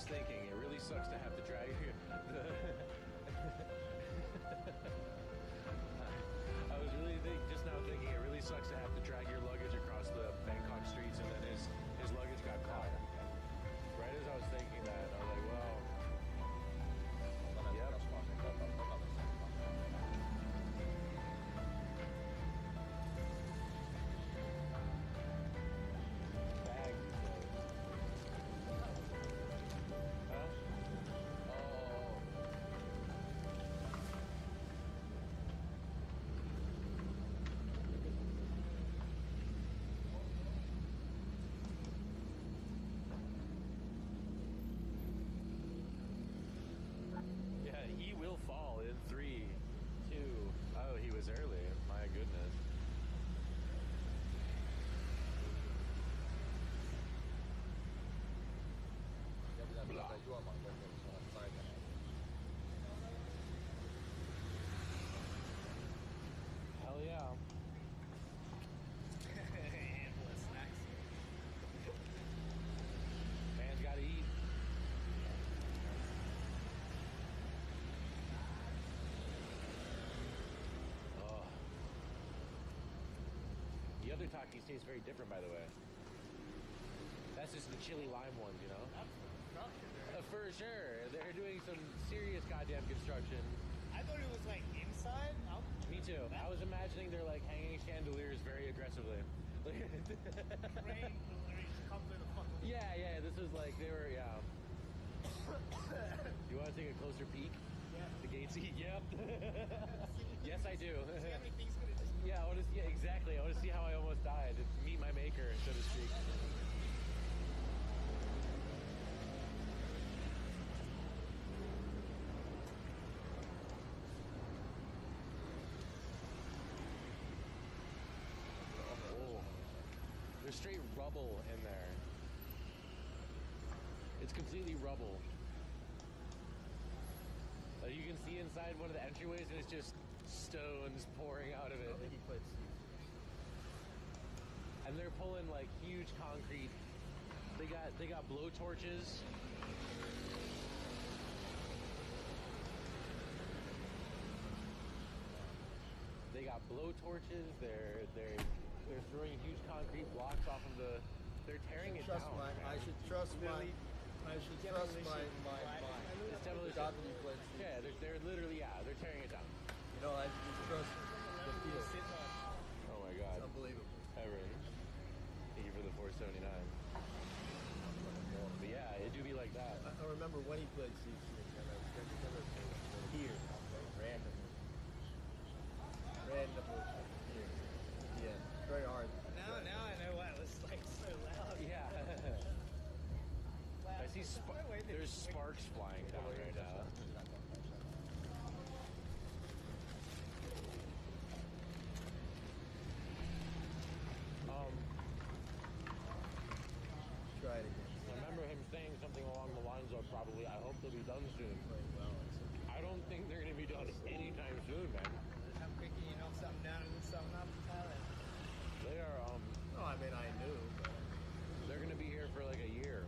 just thinking, it really sucks to have to drag I was really just now thinking, it really sucks to have to drag your luggage across the Bangkok streets, and then his luggage got caught. Right as I was thinking that, I was like, well, yep. He will fall in 3, 2. Oh, he was early. My goodness. Hell yeah. Handful of snacks. Man's gotta eat. The other Takis taste very different, by the way. That's just the chili lime ones, you know? That's construction, For sure. They're doing some serious goddamn construction. I thought it was like inside. Me too. I was imagining they're like hanging chandeliers very aggressively. Yeah, this was like, they were, yeah. You want to take a closer peek? Yeah. The gates? Yep. Yes, I do. See how many things could have just... Yeah, yeah, exactly. I want to see how I almost died. Meet my maker, so to speak. Oh, there's straight rubble in there. It's completely rubble. You can see inside one of the entryways, and it's just stones pouring out of it. And they're pulling like huge concrete. They got blow torches. They got blow torches. They're throwing huge concrete blocks off of the. They're tearing it down. I should trust my It's demolition. Yeah, they're literally, they're tearing it down. You know, I just trust the field. Oh my god. It's unbelievable. Ever. Thank you for the 479. But yeah, it do be like that. I remember when he played CC and I was here, randomly. Here. Yeah, very hard. Now I know why it was like so loud. Yeah. I see there's sparks flying down right now. Try it again. I remember him saying something along the lines of probably, I hope they'll be done soon. I don't think they're going to be done anytime soon, man. How quickly you knock something down and something up, Tyler? They are, no, I mean, I knew, but... They're going to be here for like a year.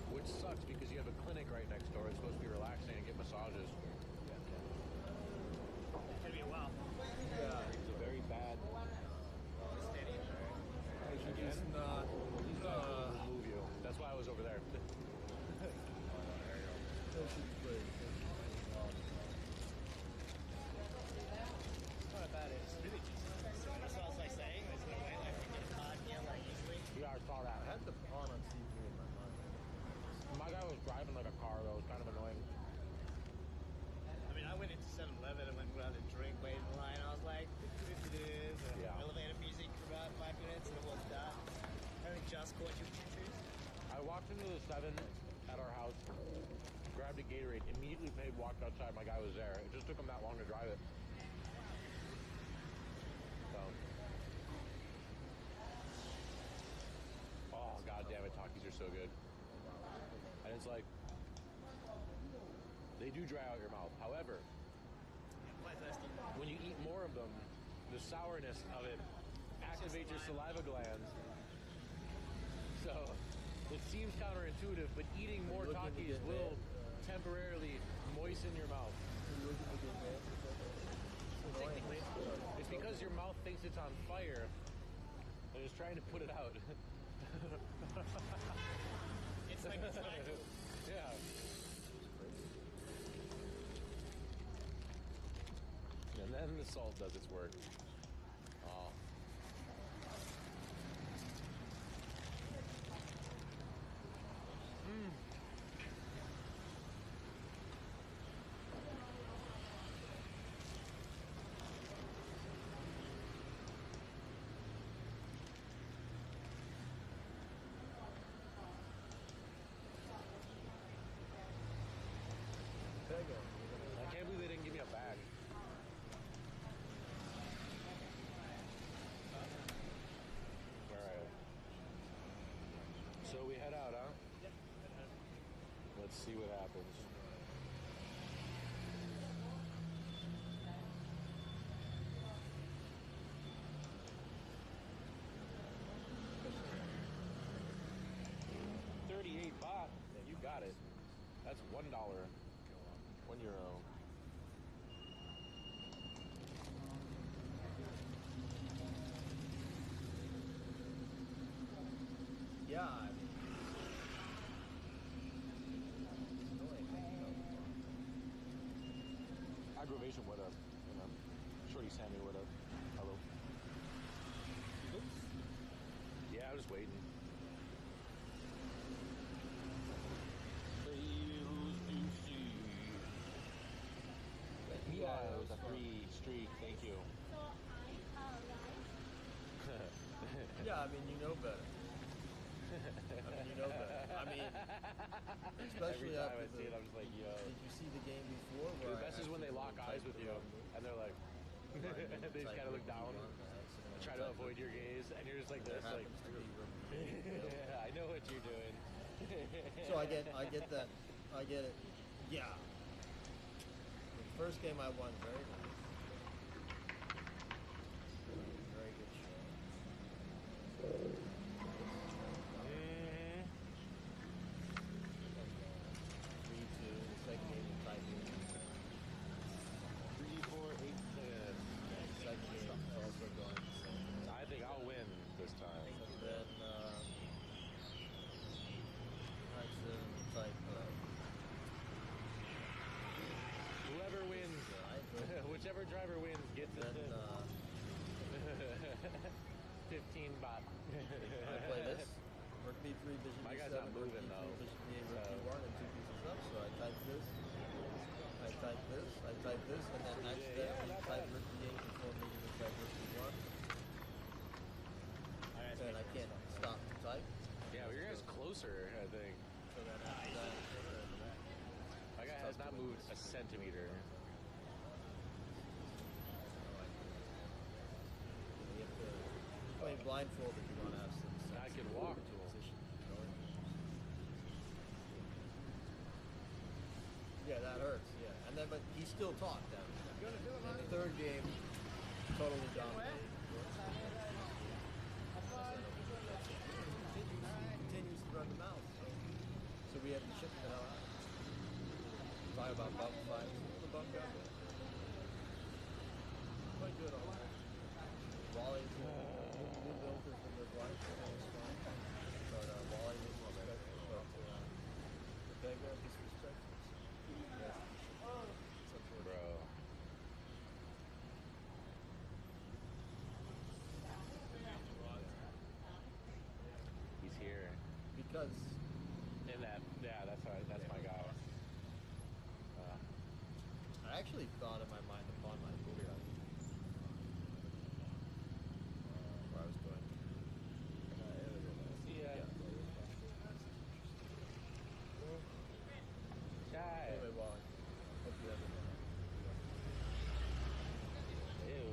Which sucks because you have a clinic right next door. It's supposed to be relaxing and get massages. It's gonna be a while. Yeah. It's a very bad... Steady. I should just not... move you. That's why I was over there. It's not about it. It's really just... That's what I was like saying. There's no way like to get a card here like easily. Yeah, I saw that. I had the pawn on C3 in my mind. My guy was driving like a car, though. It was kind of annoying. I mean, I went into 7-Eleven and went and grabbed a drink, waited in line. I was like, elevator music for about 5 minutes, and it was that. I only just caught you choo-choo. I walked into the 7 at our house, grabbed a Gatorade, immediately paid, walked outside. My guy was there. It just took him that long to drive it. So. Oh, god damn it. Takis are so good. And it's like, they do dry out your mouth. However, when you eat more of them, the sourness of it activates your saliva glands. So it seems counterintuitive, but eating more looking to Takis get will mad? temporarily moisten your mouth. You're looking to get mad? It's annoying. It's because your mouth thinks it's on fire and is trying to put it out. It's like a cycle. Yeah. And then the salt does its work. Oh. Mmm. I can't believe they didn't give me a bag. Alright. So we head out, huh? Yep. Let's see what happens. $38. You got it. That's $1. €1. Yeah, I mean, Aggravation would have, Shorty Sammy would have. Hello. Yeah, I was waiting. Yeah, it was a free streak. Thank you. yeah, I mean, you know better. I mean, especially Every time after I see it, I'm just like, yo. Did you see the game before? The best is when they lock eyes with you, and they're like, they just kind of look down, try to avoid your gaze, and you're just like this, like, yeah, I know what you're doing. So I get that, I get it. Yeah. The first game I won very nice. Very good show. I think I'll win this time. And then, whoever wins, whichever driver wins gets it. 15 bot. I play this. Rook B3, Bishop My guy's B7, not moving, Rook though. B3, Bishop B8, Rook B1, and 2 pieces up. So I type this, I type this, I type this, and then accidentally type Rook B8 before meeting to type Rook B1. And I can't stop to type. Yeah, well, your guy's closer, I think. So then after that, My guy has not moved a centimeter. you have to play blindfolded. You want to have some sense. I can walk to him. Position, yeah, that hurts. Yeah, and then but he still talked. Then in the third game, totally dominated. Continues to run the mouth. So we had to ship the hell out. Talk about bump fights. The bump got there. Quite good on that. Wally's new build for the wife. But Wally was respectful. But the beggar disrespectful. Yes. Bro. He's here. Because In that, yeah, that's right. That's my guy. I actually thought in my mind upon my movie where I was going. Yeah. Guy. Anyway, Wally, hope you have a Ew.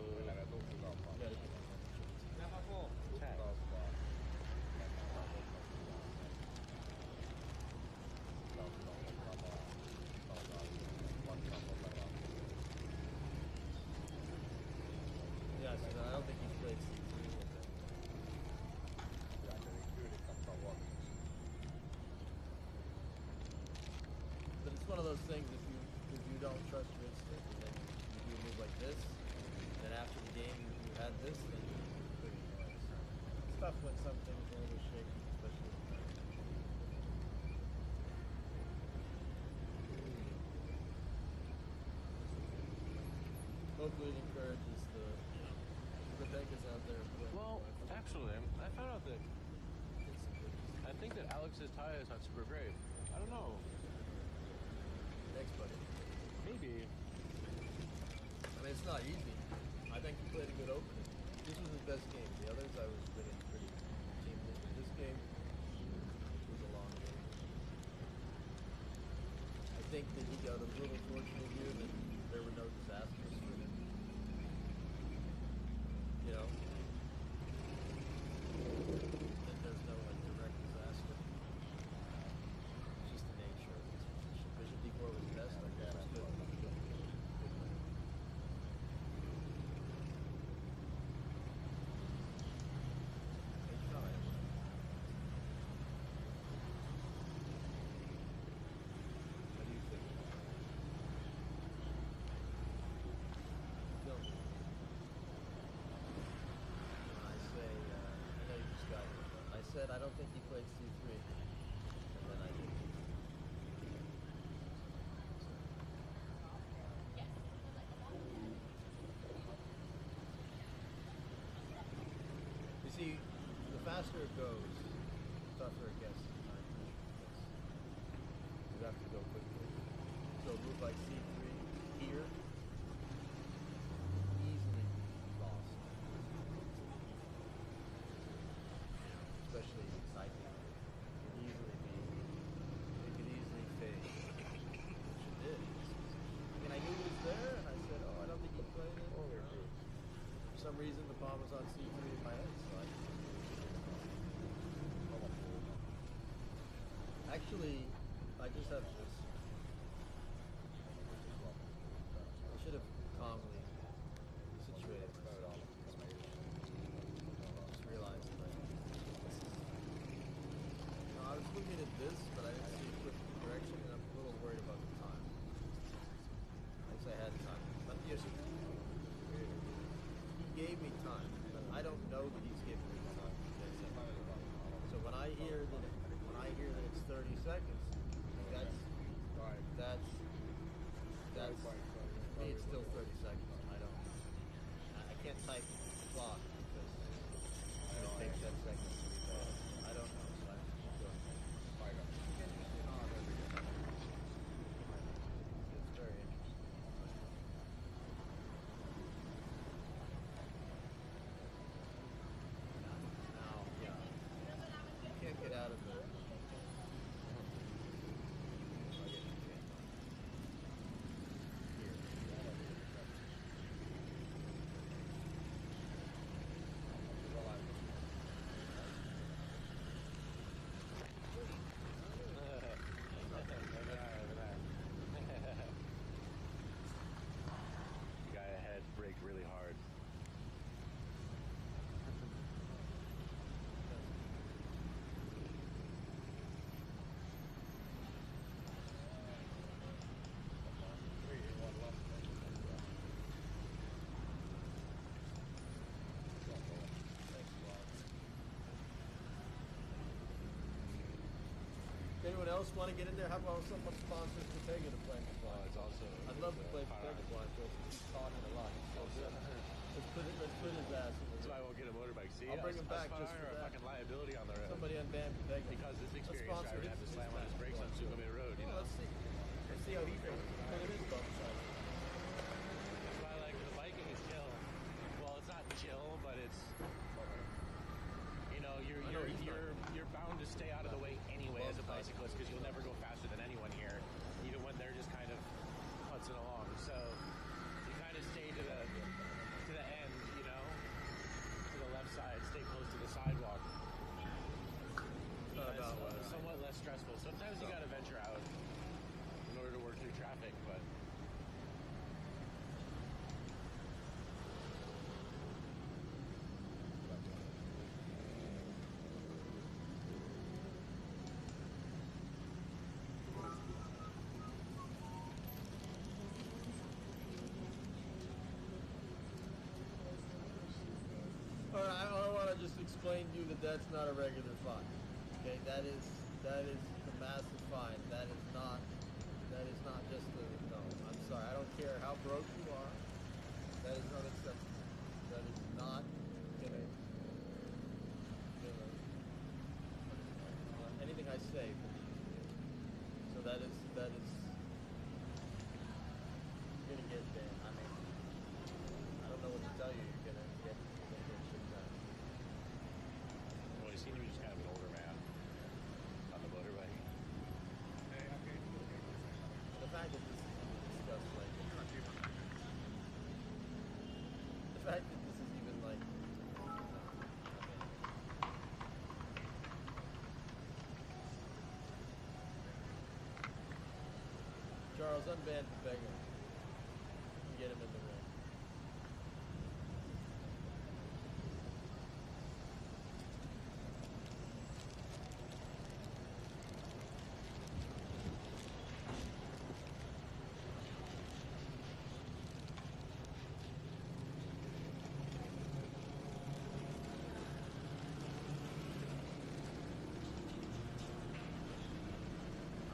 those things if you don't trust your instinct and then you do a move like this, then after the game you had this, then you're pretty annoyed. So it's tough when some things are a little shaky, especially with that. Hopefully it encourages the beggars out there. Well, actually, I found out that I think that Alex's tie is not super great. I don't know. Thanks, buddy. Maybe. I mean, it's not easy. I think he played a good opening. This was his best game. The others I was winning pretty teamly. This game was a long game. I think that he got a little fortunate here that there were no disasters for him. You know? That there's no like direct disaster. It's just the nature of this position. Bishop d4 was best, like that was good. Said I don't think he played C3, and then I did. You see, the faster it goes, the tougher it gets. You have to go quickly. So a move like C3 here, easily lost. Especially cycling, it could easily fade, which it did. I mean, I knew it was there, and I said, oh, I don't think he played it. For some reason, the pawn was on C3 in my head, so actually, I just have this. I should have calmly situated myself. Just realized that. I was looking at this, but I didn't see flip direction, and I'm a little worried about the time. I guess I had time. But yes, he gave me time, but I don't know that he's giving me time. So when I hear that it's 30 seconds, that's for me it's still 30 seconds. I can't type the clock because it takes 10 seconds to read. I don't know. So I just keep going. It's very interesting. Now, yeah, you can't get out of the. Really hard. Anyone else want to get in there? How about someone sponsors Pega to play? It's also. I'd love to play Pega blind. He's taught it a lot. So good. Let's put his ass in That's why I won't get a motorbike. See, I'll bring him back just for a that. fucking liability on the road. Somebody unbanned Pega. Because this experienced driver had to slam on his brakes on Sukhumvit Road. You know. Let's see. Let's see how he feels. Look at his bump size. That's why I like the biking is chill. Well, it's not chill, but it's. You know, you're bound to stay out of the way anyway as a bicyclist because you'll never go faster than anyone here, even when they're just kind of putzing along. So you kind of stay to the end, you know, to the left side, stay close to the sidewalk. It's somewhat less stressful. Sometimes you got to venture out in order to work through traffic, but. want to just explain to you that that's not a regular fine. Okay, that is a massive fine. That is not just a no. I'm sorry. I don't care how broke you are. That is unacceptable. That is not gonna anything I say. So that is you're gonna get banned. I mean, I don't know what to tell you. You're gonna get shit done. Well, he seemed to be just kind of an older man on the motorbike. The fact that this is discussed like the fact that this is even like Charles, unban the beggar and get him in the ring.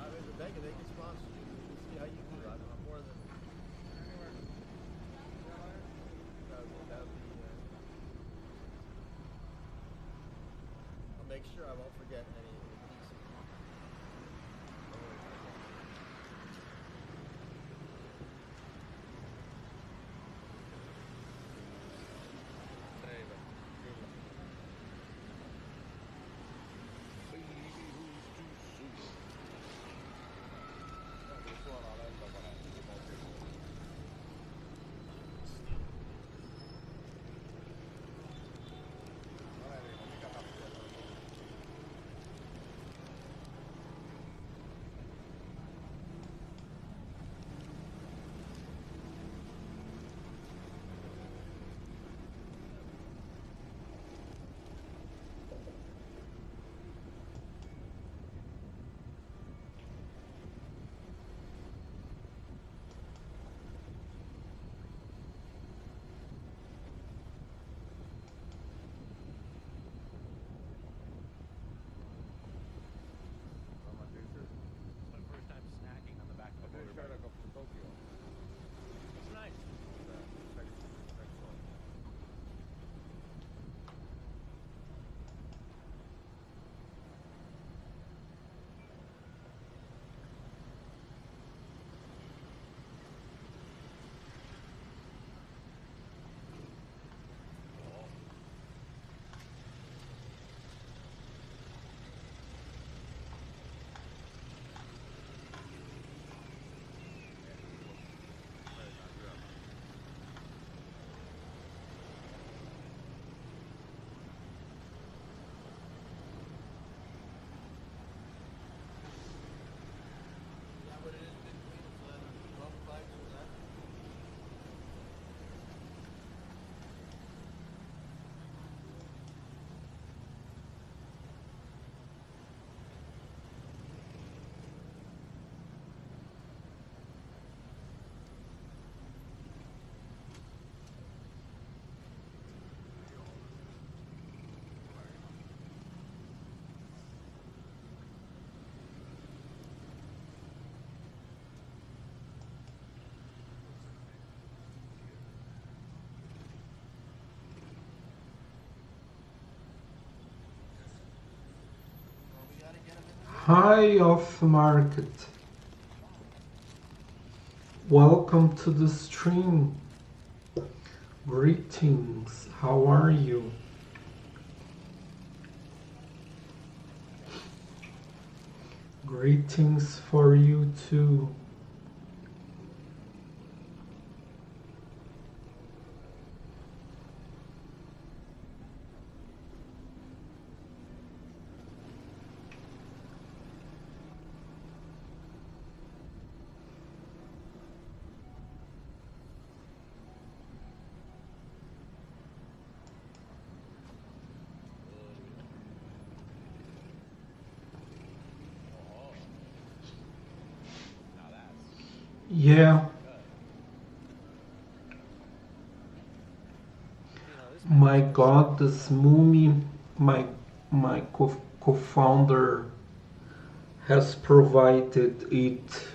I mean, Rebecca, they can sponsor you. We'll see how you do. I'm more than. That would be. I'll make sure I won't forget any pieces. My first time snacking on the back of a motorbike. It's nice. Hi off market. Welcome to the stream. Greetings. How are you? Greetings for you too. Yeah. My my god, this Moomy, my co-founder has provided it.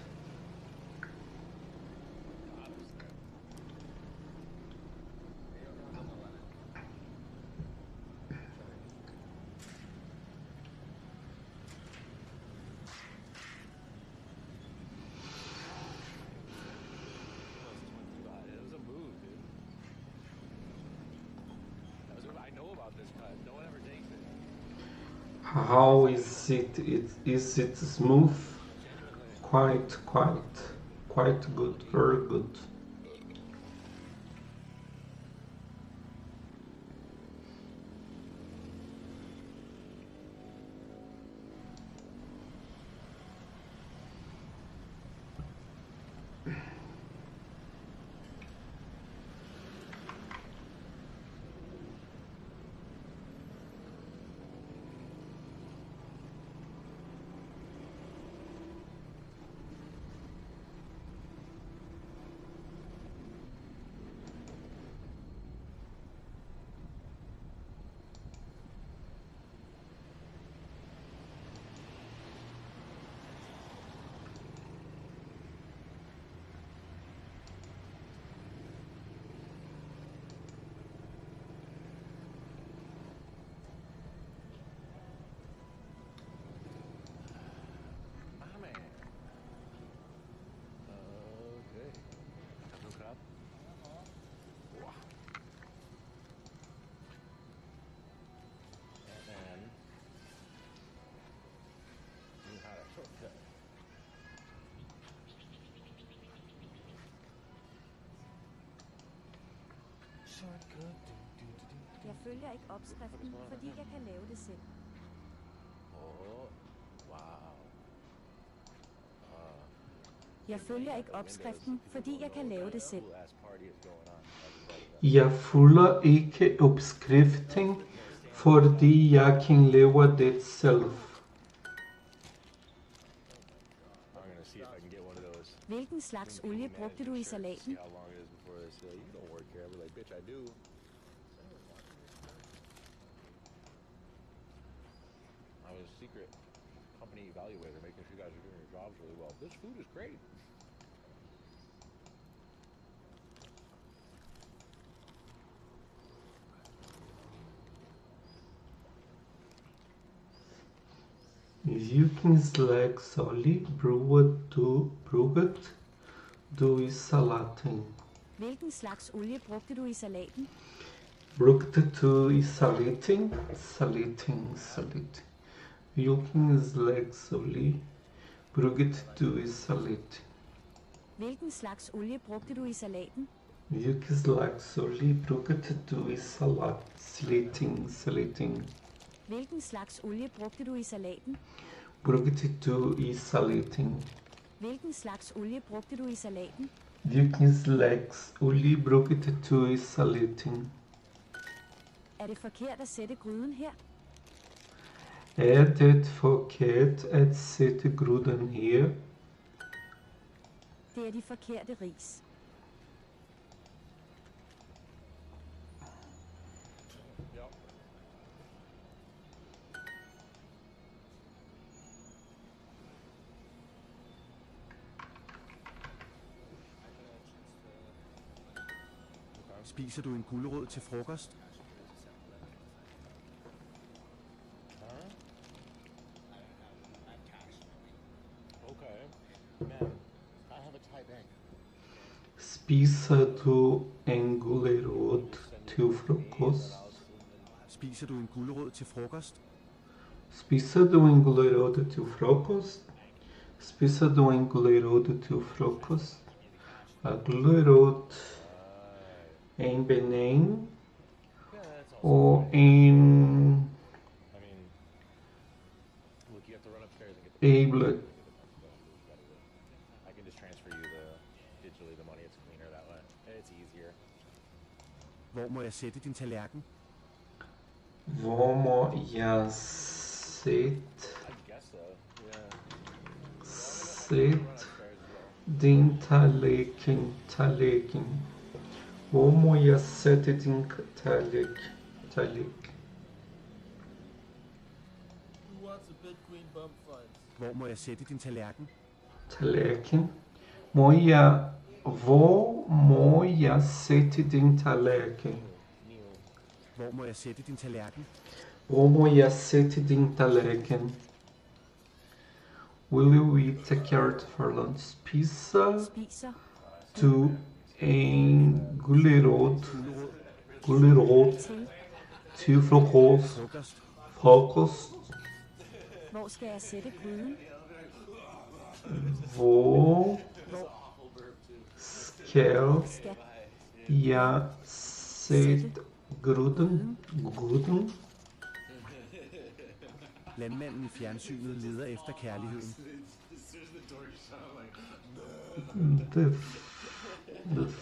How is it? Is it smooth? Quite good, very good. Jeg følger ikke opskriften, fordi jeg kan lave det selv. Jeg følger ikke opskriften, fordi jeg kan lave det selv. Jeg følger ikke opskriften, fordi jeg kan lave det selv. Hvilken slags olie brugte du i salaten? Secret company evaluator, making sure you guys are doing your jobs really well. This food is great. Hvilken slags olie brugte du i salaten? Hvilken slags olie brugte du i salaten? Brugte du i salaten? Salaten. Hvilken slags olie brugte du i salaten? Hvilken slags olie brugte du i salaten? Hvilken slags olie brugte du i salaten? Hvilken slags olie brugte du i salaten? Brugte du i salaten? Hvilken slags olie brugte du i salaten? Hvilken slags olie brugte du i salaten? Er det forkert at sætte gryden her? Er det forkert at sætte gryden her? Det er de forkerte ris. Spiser du en gulerod til frokost? Spiser du en gulerod til frokost? Spiser du en gulerod til frokost? Spiser du en gulerod til frokost? Spiser du en gulerod til frokost? Gulerod, en banan og en æble. Hvor må jeg sætte din tallerken? Hvor må jeg sætte din tallerken? Hvor må jeg sætte din tallerken? talik. Who wants a big queen bump fight? Hvor må jeg sætte din tallerken? Tallerken. Hvor må jeg sætte din tallerken? Hvor må jeg sætte din tallerken? Hvor må jeg sætte din tallerken? Will you eat a carrot for lunch? Pizza. Spiser. To en gulerod Til. til frokost. Frokost. Hvor skal jeg sætte gryden? Hvor skal Skal. jeg sætte gryden? Landmanden i fjernsynet leder efter kærligheden. The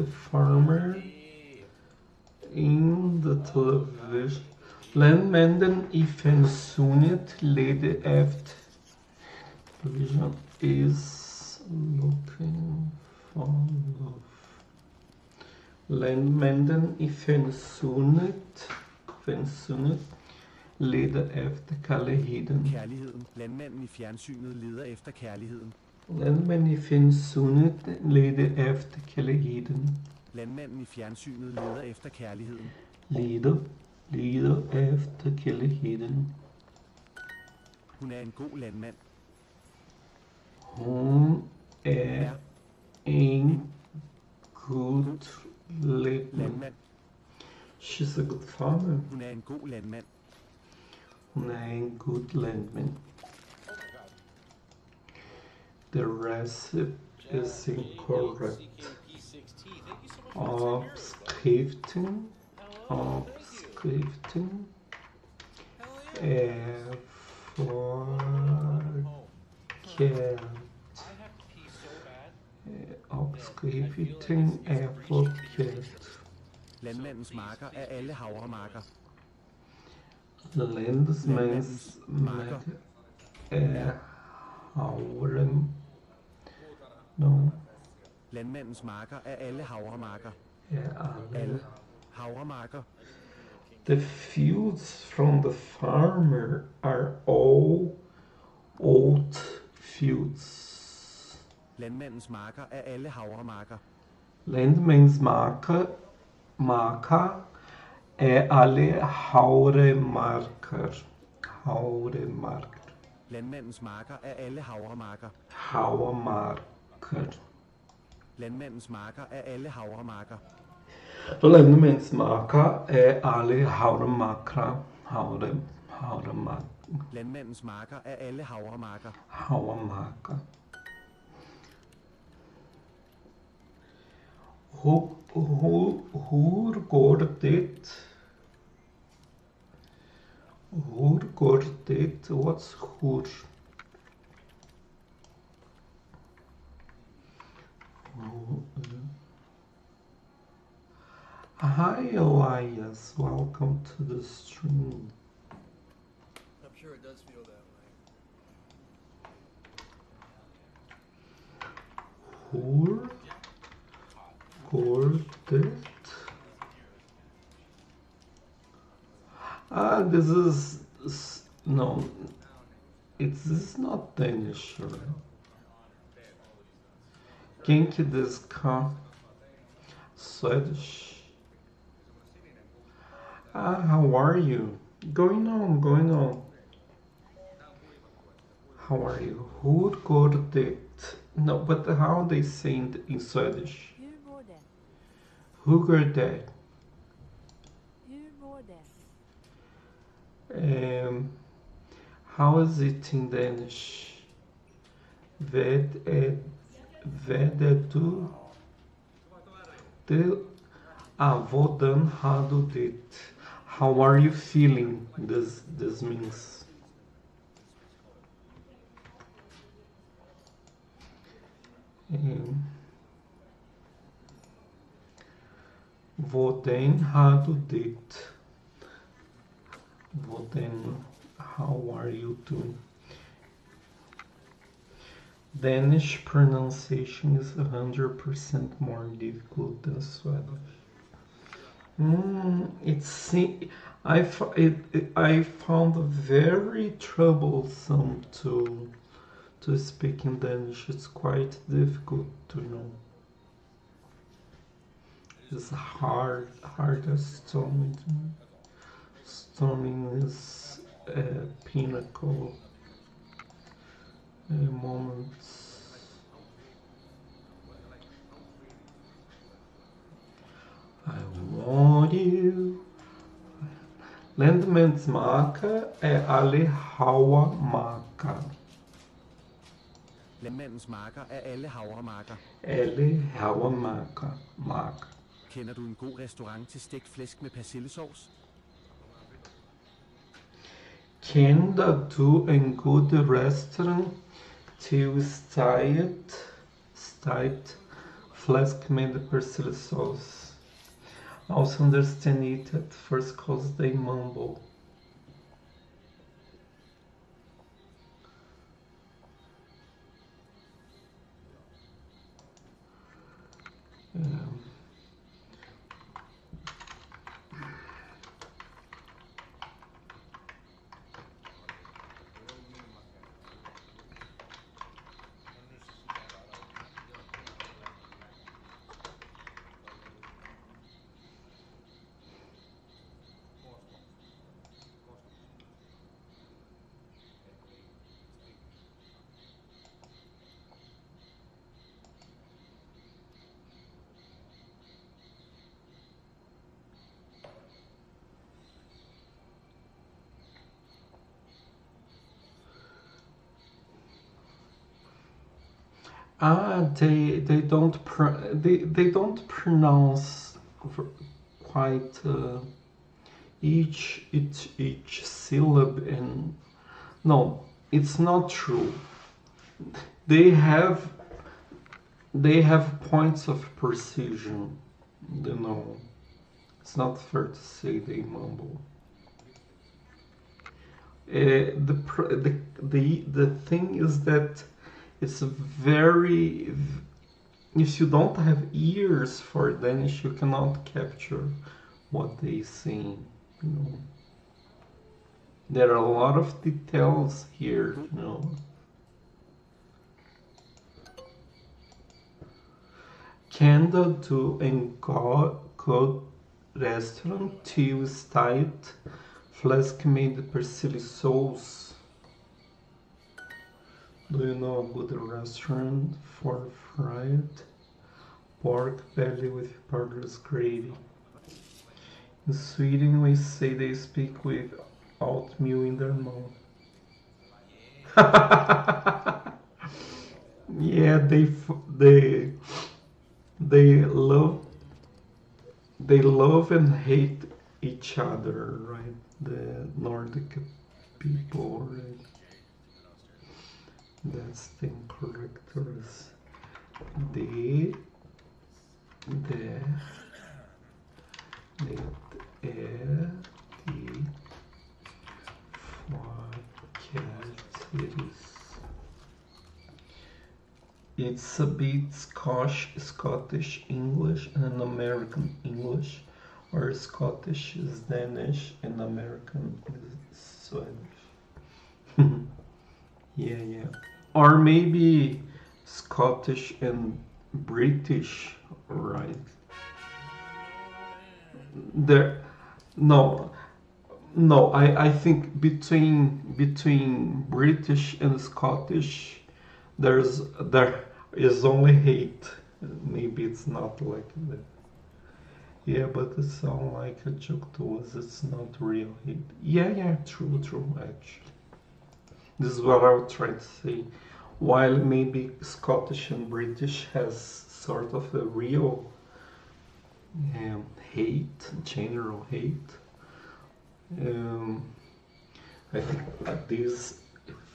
farmer in the television. Landmanden i fjernsynet leder efter television is looking for love. Landmanden i fjernsynet leder efter kærligheden. Kærligheden. Landmanden i fjernsynet leder efter kærligheden. Landmanden i fjernsynet leder efter kærligheden. Landmanden i fjernsynet leder efter kærligheden. Leder efter kærligheden. Hun er en god landmand. Hun er en god landmand. She's a good farmer. Hun er en god landmand. Hun er en god landmand. The recipe is incorrect. Opskriften er forkert. Opskriften er forkert. Landmandens marker er alle havremarker. Landmandens marker er havre. No. Landmandens marker er alle havremarker. Er alle havremarker. The fields from the farmer are all oat fields. Landmandens marker er alle havremarker. Landmandens marker er alle havremarker. Landmandens marker er alle havremarker. Landmandens marker er alle havremarker. Landmandens marker er alle havremarker. Landmandens marker er alle havremarker. Hvor går det? Hvor går det? What's hvor? Hi Elias, welcome to the stream. I'm sure it does feel that way. Hvor går det? This is no. This is not Danish, right? Genki desu ka? Swedish. How are you? Going on. How are you? Hvor går det? No, but how they say in Swedish? Hur går det? How is it in Danish? Hvad er du? Hvordan har du det? How are you feeling? This means. Hvordan har du det? How are you doing? Danish pronunciation is 100% more difficult than Swedish. I found very troublesome to speak in Danish. It's quite difficult to know. It's hardest stoning. Stoning is a pinnacle moments. I want you. Landmans marker er alle havermarker. Landmandens marker er alle havremarker. Alle havermarker. Kender du en god restaurant til stegt flæsk med persillesauce? Kender du en god restaurant til steget flæsk med persillesauce? Also understand it at first cause they mumble. They don't pronounce quite each syllable, and no, it's not true. They have points of precision. You know, it's not fair to say they mumble. The thing is that it's very, if you don't have ears for Danish, you cannot capture what they say. You know, there are a lot of details here. You know. Kender du en god restaurant til steget flæsk med persillesauce? Do you know a good restaurant for fried pork belly with powdered gravy? In Sweden, we say they speak with oatmeal in their mouth. Yeah, they love and hate each other, right? The Nordic people, right? That's the incorrect terms. Det är de faktiskt. It's a bit Scottish English and American English, or Scottish is Danish and American is Swedish. Yeah. Or maybe Scottish and British, right? I think between British and Scottish there is only hate. Maybe it's not like that. Yeah, but it sounds like a joke to us. It's not real hate. Yeah, true, actually. This is what I would try to say. While maybe Scottish and British has sort of a real hate, general hate. I think that this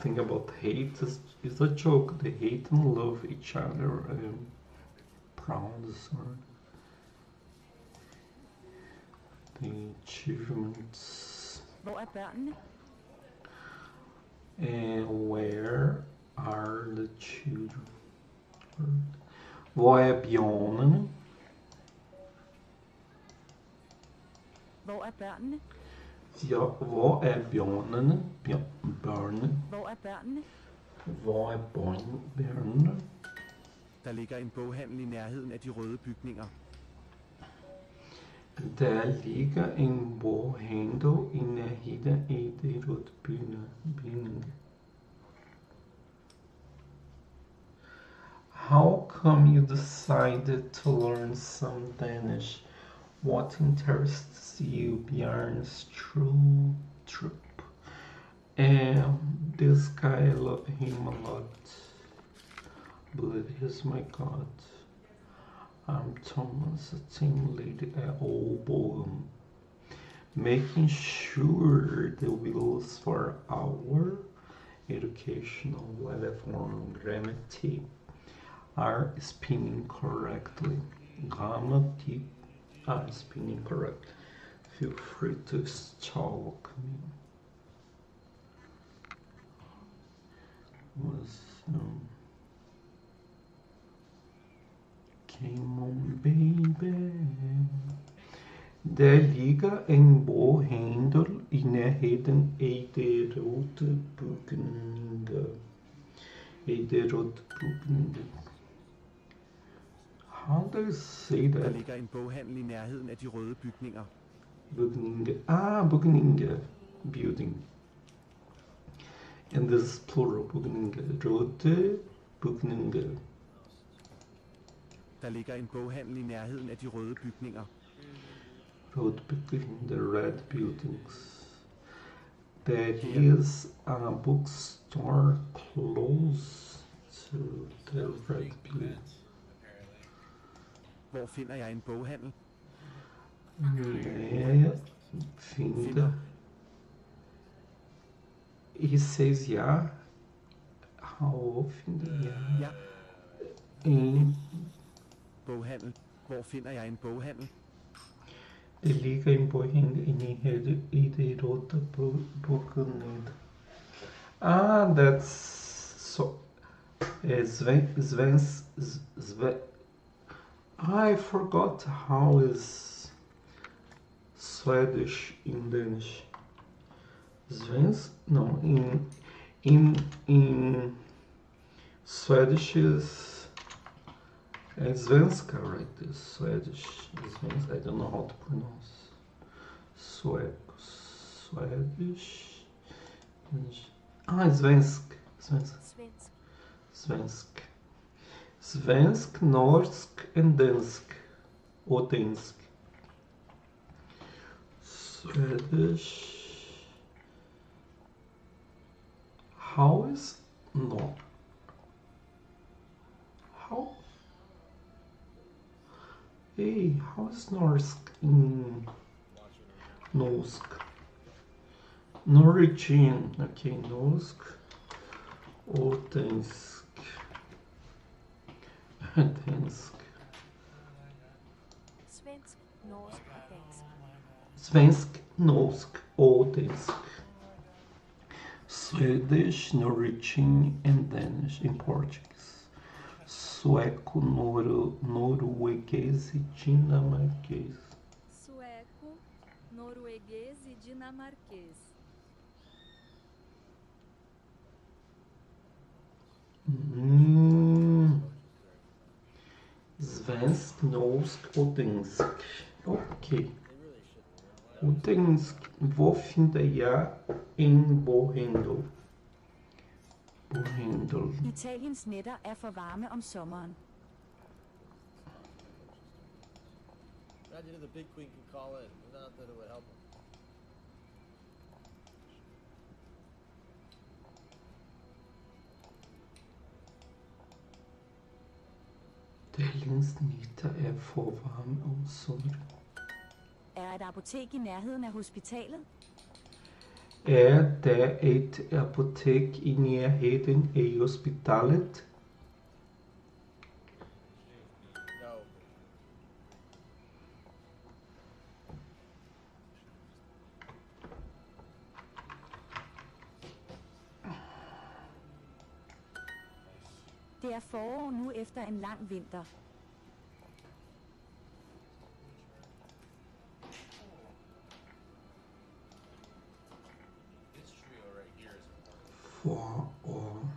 thing about hate is a joke. They hate and love each other. Pronouns or the achievements. Hvor er børnene? And where are the children? Hvor er bjørnene? Hvor er børnene? Ja, hvor er bjørnene? Børnene. Hvor er børnene? Hvor er børnene? Der ligger en boghandel i nærheden af de røde bygninger. Der ligger en boghandel i nærheden af de røde bygninger. How come you decided to learn some Danish? What interests you, Bjarne's trip? This guy, I love him a lot. Believe he's my God. I'm Thomas, a team lead at Oboem, making sure the wheels for our educational platform Grammatic are spinning correctly. Grammatic are spinning correctly. Feel free to stalk me. Come on, baby. Der ligger en boghandel i nærheden af de røde bygninger. How do you say that? Der ligger en boghandel i nærheden af de røde bygninger. Bygninger. Building. And this is plural. Bygninger. Røde bygninger. Der ligger en boghandel i nærheden af de røde bygninger. Røde bygninger. The red buildings. There is a bookstore close to the red building. Hvor finder jeg en boghandel? Finder. He says yeah. How finder jeg? Ja. En Boghandel. Hvor finder jeg en boghandel? Det ligger en boghandel i det røde bygninger. That's so. I forgot how is Swedish in Danish. No, in Swedish is svenska, right? It's Swedish, Svenska. I don't know how to pronounce Swedish. Svensk, norsk and dansk. Og dansk. Swedish. How is no? How? Hey, how is norsk in norsk? Norwegian. Okay, norsk. Og dansk. Dansk. Svensk, norsk og dansk. Svensk, norsk og dansk. Swedish, Norwegian and Danish in Portuguese. Sueco, norueguês e dinamarquês. Sueco, norueguês e dinamarquês. Svensk, norsk og dansk. Okay. Og dansk. Hvor finder jeg en boghandel? Italiens nætter er for varme om sommeren. Imagine if the big queen could call in. Not that it would help him. Italiens nætter er for varme om sommeren. Er et apotek i nærheden af hospitalet? Er der et apotek i nærheden af hospitalet? No. Det er forår nu efter en lang vinter. This trio right here is important. Forår.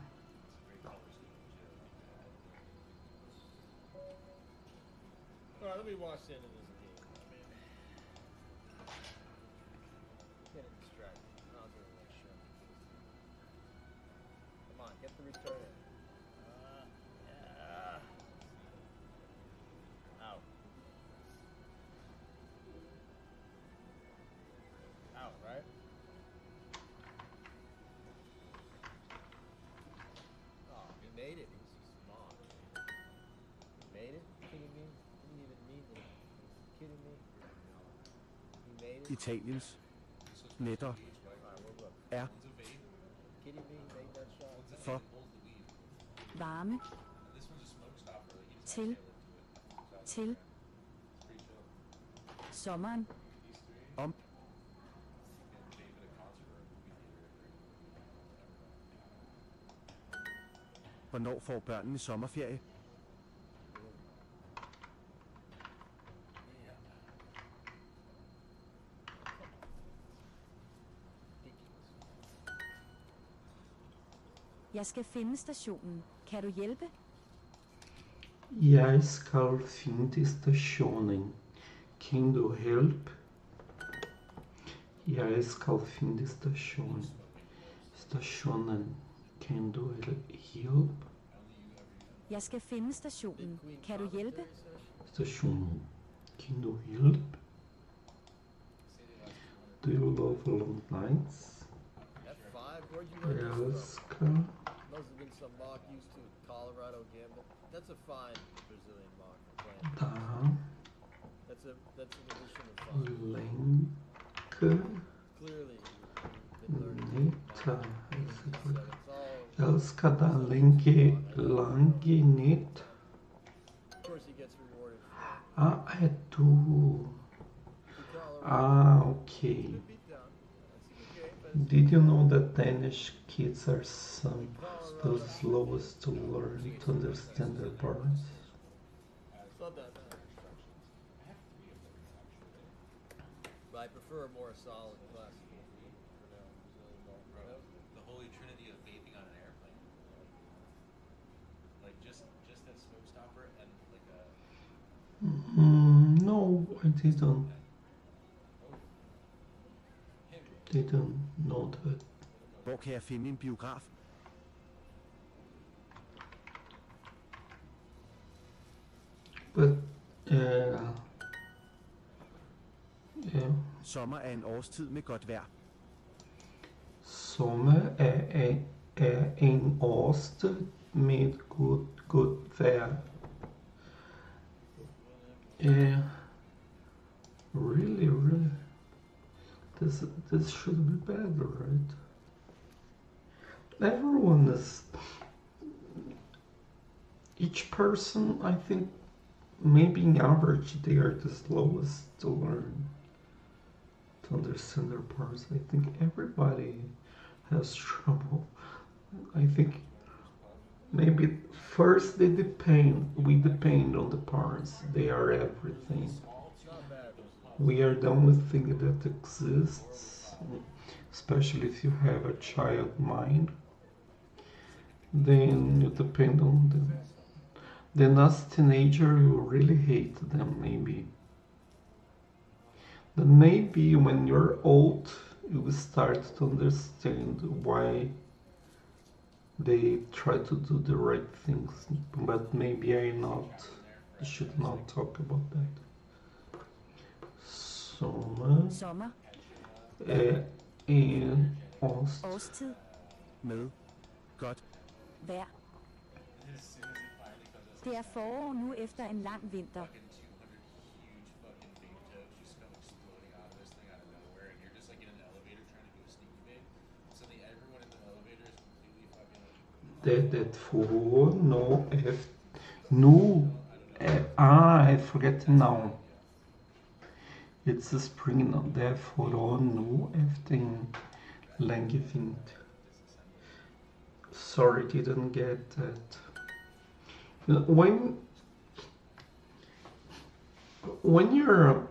Alright, let me watch the end of this game. I mean, getting distracted. I'll do the next show. Come on, get the return in. Yeah. Out. Out, right? Oh, he made it. He's smart. He made it? You kidding me? He didn't even need it. You kidding me? He made it? Italiens netter Alright, well look. er Kidding me? He made that shot? for Varme. Til. Sommeren. om hvornår får børnene sommerferie? Jeg skal finde stationen. Kan du hjælpe? Jeg skal finde stationen. Kan du hjælpe? Jeg skal finde stationen. Stationen. Kan du hjælpe? Jeg skal finde stationen. Kan du hjælpe? Stationen. Kan du hjælpe? Do you love long nights? F5? Where'd you learn this from? Elsker. Must have been some mock used to Colorado Gambit. That's a fine Brazilian mock for playing. Da. That's an addition of fun. Lenke. Clearly, you've been learning Neta. it's all. Elsker da lenke lange net. Of course, he gets rewarded for Ah, er du. Ah, okay. it. Beatdown. That's a good game, but Did you know that Danish kids are some the slowest to learn to understand their parents? it's not that bad. But I prefer a more solid classical for now. Brazilian ball. The holy trinity of vaping on an airplane. Like just that smoke stopper and like a No, I didn't know that. Hvor kan jeg finde en biograf? But yeah, Sommer er en årstid med godt vejr. sommer er en årstid med godt vejr. Really, this should be better, right? Everyone is. Each person, I think, maybe in average, they are the slowest to learn, to understand their parts. I think everybody has trouble. I think maybe first we depend on the parents. They are everything. Not bad. We are the only thing that exists, especially if you have a child mind. Then you depend on them. Then as a teenager, you really hate them, maybe. Then maybe when you're old, you will start to understand why they try to do the right things. But maybe I should not talk about that. Sommer. En Årstid. Med godt Vejr. Det er forår nu efter en lang vinter. fucking 200 huge fucking vape tubs just come exploding out of this thing out of nowhere, and you're just like in an elevator trying to do a sneaky vape. Suddenly everyone in the elevator is completely fucking like. Det får nu I forget the noun. It's a spring now. Therefore nu efter en länge vinter. Sorry, didn't get that. when you're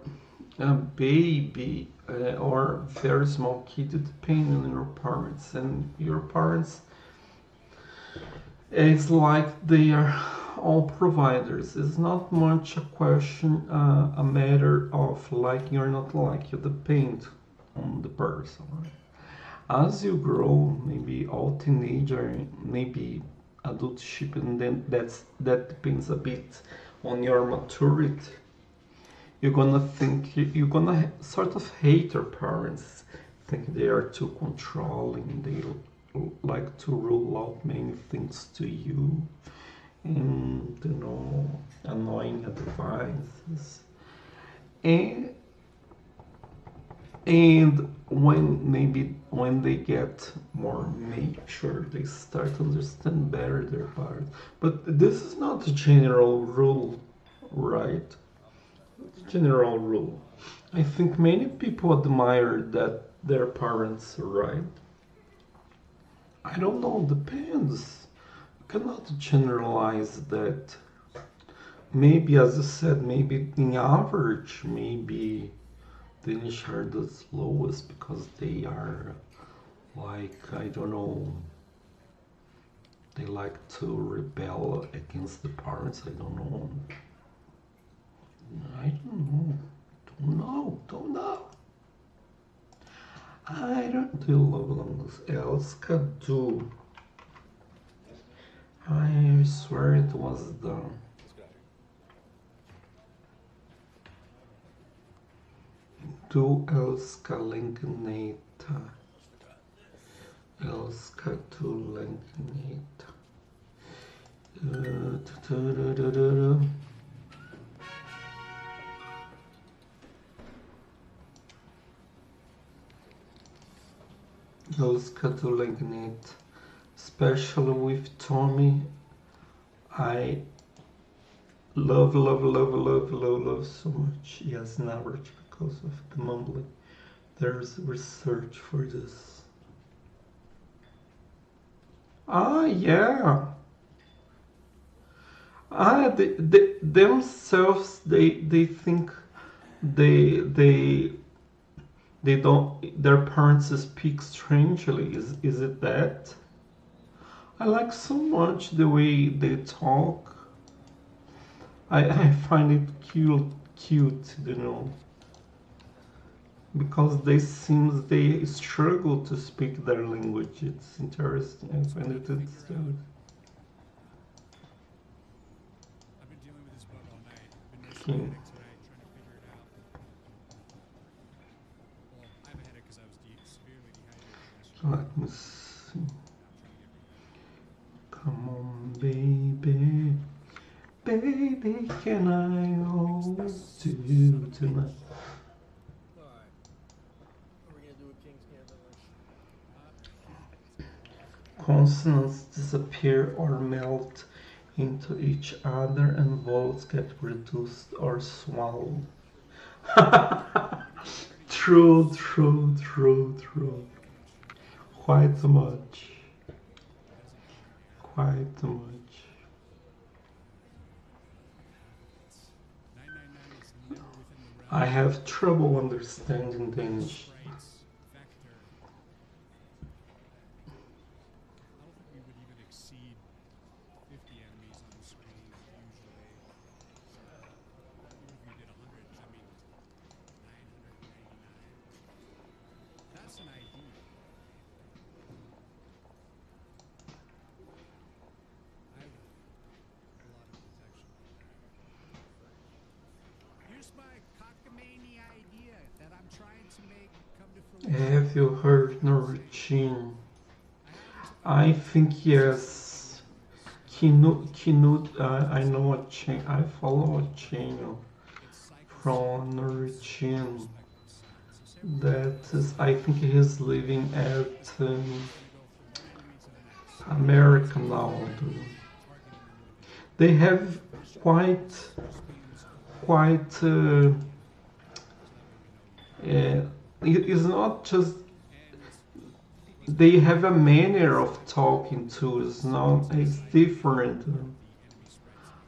a baby or very small kid, depending on your parents, and your parents, it's like they are all providers. It's not much a question, a matter of liking or not liking. It depends on the person. As you grow, maybe all teenager, maybe adultship, and then that depends a bit on your maturity. You're gonna sort of hate your parents, think they are too controlling, they like to rule out many things to you, and annoying advices. And when they get more mature, they start to understand better their parents. But this is not a general rule, right? General rule. I think many people admire that their parents are right. I don't know, depends. You cannot generalize that. Maybe, as you said, maybe in average, maybe the Danish are the slowest because they are like, I don't know, they like to rebel against the parents. I don't know. I don't know. I don't do love else ca2. I swear it was done. Du älskar lägenheten. Älskar du lägenheten. Älskar du lägenhet. Especially with Tommy. I love so much. Yes, never because of the mumbling. There's research for this. Yeah. They themselves they think they don't, their parents speak strangely. Is it that? I like so much the way they talk. I find it cute, because they struggle to speak their language. It's interesting. I find it interesting. I've been dealing with this bug all night. I've been nursing a headache tonight, trying to figure it out. Well, I have a headache because I was severely dehydrated yesterday. Let me see. Come on, baby. Baby, can I hold you tonight? Alright. Are we gonna do a King's Gambit? Consonants disappear or melt into each other and vowels get reduced or swallowed. True. Quite much. I have trouble understanding Danish. Have you heard Norwegian? I think yes. Knut, I know I follow a channel from Norwegian. That is, I think he's living at America now. They have quite. It's not just they have a manner of talking too. It's different.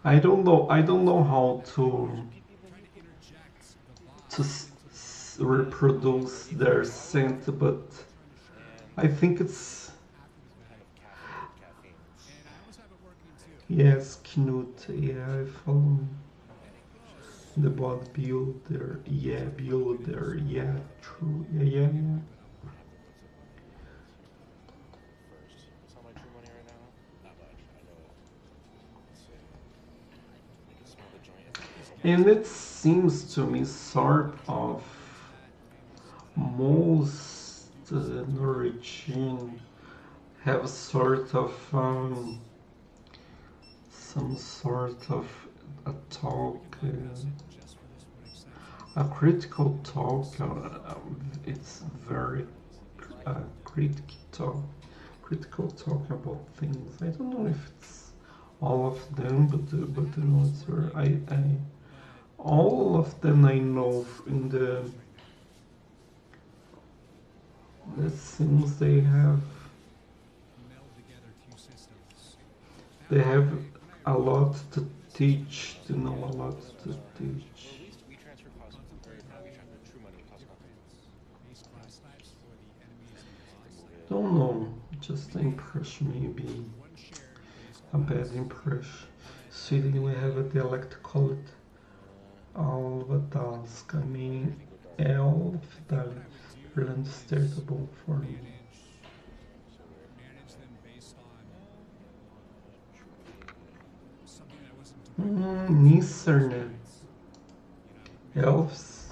I don't know. I don't know how to reproduce their scent, but I think it's yes, Knut. Yeah, I follow the bodybuilder. Yeah, builder. Yeah, true. Yeah, yeah, yeah. What's all my true money right now? Not much. I know it. Let's see. You can smell the joint. And it seems to me sort of most Norwegian have sort of some sort of a talk, a critical talk. It's very critical talk about things. I don't know if it's all of them, but you know, it's very, I all of them I know in the it seems they have a lot to teach, to know a lot to teach. We transferred plus, or now we transferred true money plus Don't know, just impression maybe a bad impression. Sweden we have a dialect called Alvadalska, meaning Elfdal, understandable for me. Nissernet. Elves.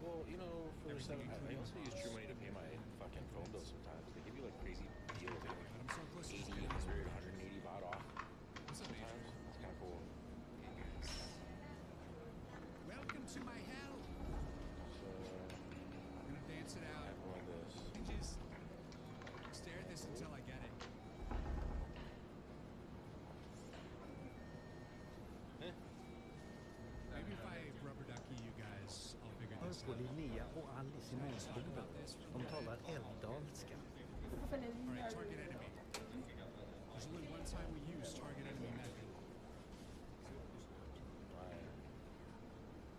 Well, you know, for 7, I also use True Money to pay my fucking phone bill sometimes. They give you like crazy deals, like 80, 100, 180 baht off. Sometimes it's kind of cool. Welcome to my hell. So I'm gonna dance it out. I have one of this. And just stare at this until I get it. Maybe if I rubber ducky you guys, I'll figure Hör this på out. Linnea och Alice i Månsboden. De talar älvdalska. Alright, target enemy. There's only one time we use target enemy method.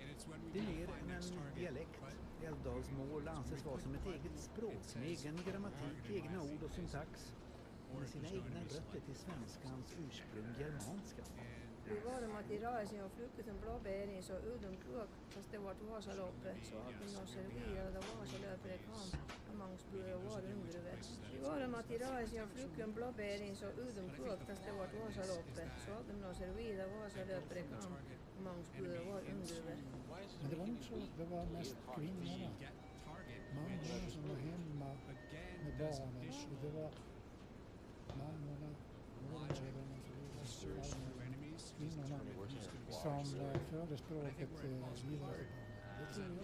And it's when we Det är need mer to find än next en target. dialekt. Älvdalsmål anses vara som ett eget språk med egen grammatik, egna ord och syntax. Med sina egna rötter till svenskans ursprung germanska. Vaadamati raasi on flykkytön blåbärin så ydun kuok tästä vuot Vaasaloppe så akunnossa viialta Vaasalöpre kam amangsbyö vuod yngryver. Vaadamati raasi on flykkytön blåbärin så ydun kuok tästä vuot Vaasaloppe så akunnossa viialta Vaasalöpre kam amangsbyö vuod yngryver. Men det var nog så att det var mest kvinnorna, mammorna som var hemma med barnen. Och det var mammorna, mormödrarna och så vidare. Kvinnorna som förde språket vidare till barnen. Det tror jag.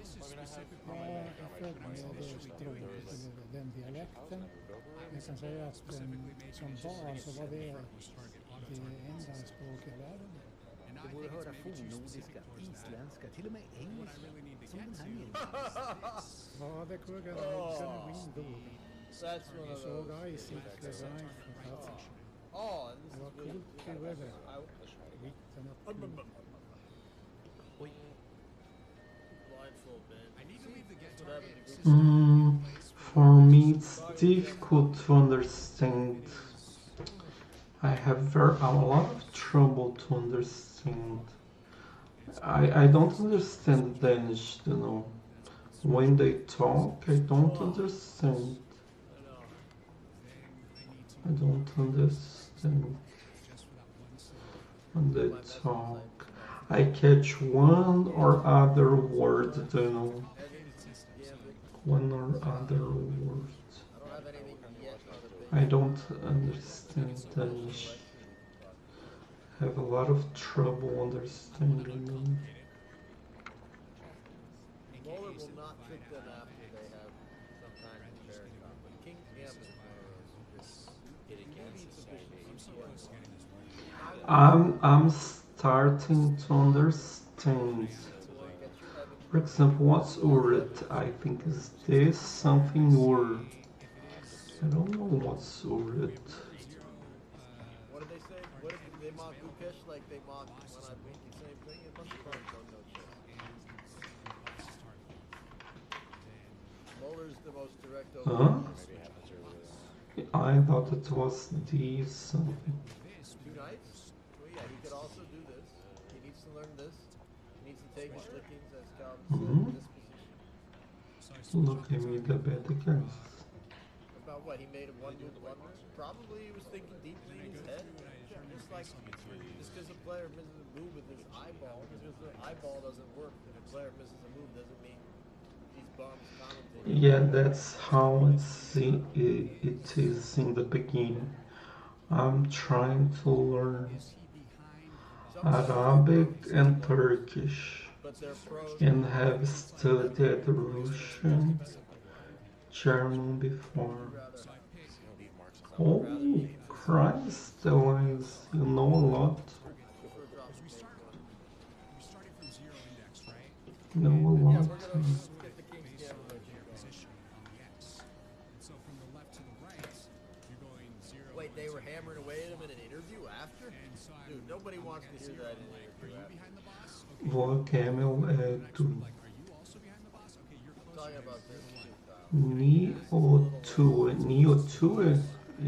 Jag är född med det språket, eller den dialekten. Jag kan säga att som barn så var det enda språk jag lärde mig. Det borde höra fornnordiska, isländska, till och med engelska. Som den här nere. Ja, det kuggar liksom Windows. Så guys, it's the right for that. Det var coolt to weather. For me, it's difficult to understand. I have a lot of trouble to understand. I don't understand Danish, you know. When they talk, I don't understand. I don't understand when they talk. I catch one or other word, you know. One or other word. I don't understand Danish. I have a lot of trouble understanding them. Moller will not pick them after they have some kind of very but King's Gambit is I'm starting to understand. For example, what's uret? I think is this something or I don't know what's uret. What if they mock Ukesh like they mock when I make the same thing? It must have probably done no shit. Muller's the most direct over. Huh? I thought it was D something. 2 nights? Well, yeah, he could also do this. He needs to learn this. He needs to take his lickings as Calvin said in this position. Look at me, the better guys. About what? He made a one-move blunder? Probably he was thinking deeply in his head. Just like, just because a player misses a move with his eyeball, because the eyeball doesn't work. If a player misses a move, doesn't mean these bums commentating. Yeah, that's how it is in the beginning. I'm trying to learn Arabic and Turkish, and have studied Russian, German before. Oh Christ, Elias, you know a lot. You know a lot. Wait, they were hammering away at him in an interview after? Dude, nobody wants to hear that in an interview after. Vou Camel tu. Talking about this shit, Kyle. Neo 2,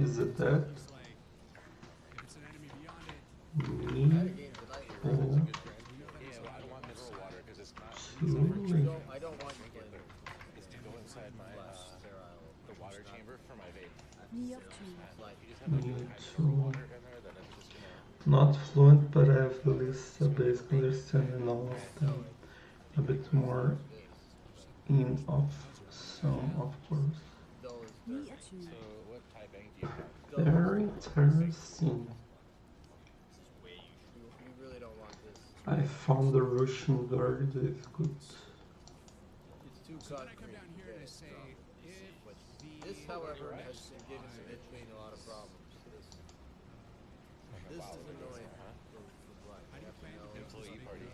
is it that? Neo 2. I don't want you to play there. Is to go inside my the water chamber for my vape. Neo 2. Not fluent, but I have at least a basic understanding all of them. A bit more in off, so of course. Very interesting. I found the Russian very difficult. It's too concrete. This, however, has been giving some in-between a lot of problems. This is annoying. Employee party.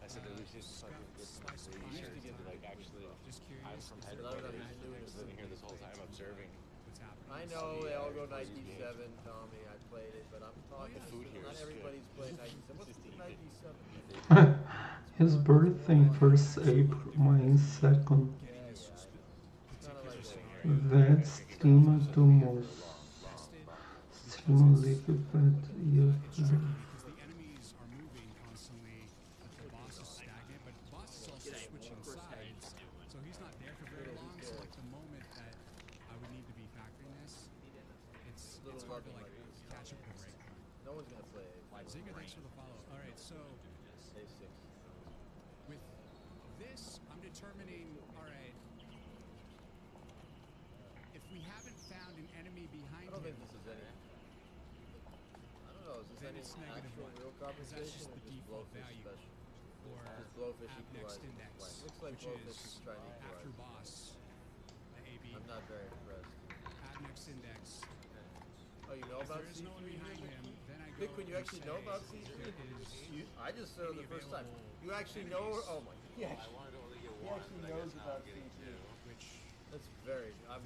I said that we should fucking get some shirts to like actually. I'm from headquarters. I've been here this whole time observing. I know they all go 97, Tommy. I played it, but I'm talking. Not everybody's playing 97. What's 97? His birthday 1st April, mine 2nd. That's Stima Dumos. Stima Liquid you. No one's gonna play it. Zinger, thanks for the follow. All right, so A6. With this, I'm determining. All right, if we haven't found an enemy behind I don't him, think this is any. I don't know. Is this then any it's negative actual 1, real because that's compensation just or the just default blowfish value special? for Just blowfish app next equalizing. index, Looks like which blowfish is is trying to after equalize. boss, the AB. I'm not very impressed. App next index. Oh, you know If about there is C3? no one behind him, then I go Vic, when you and actually say, know about C3? I just said it the first time. You actually know? Oh my. He actually knows about C3. That's very. I'm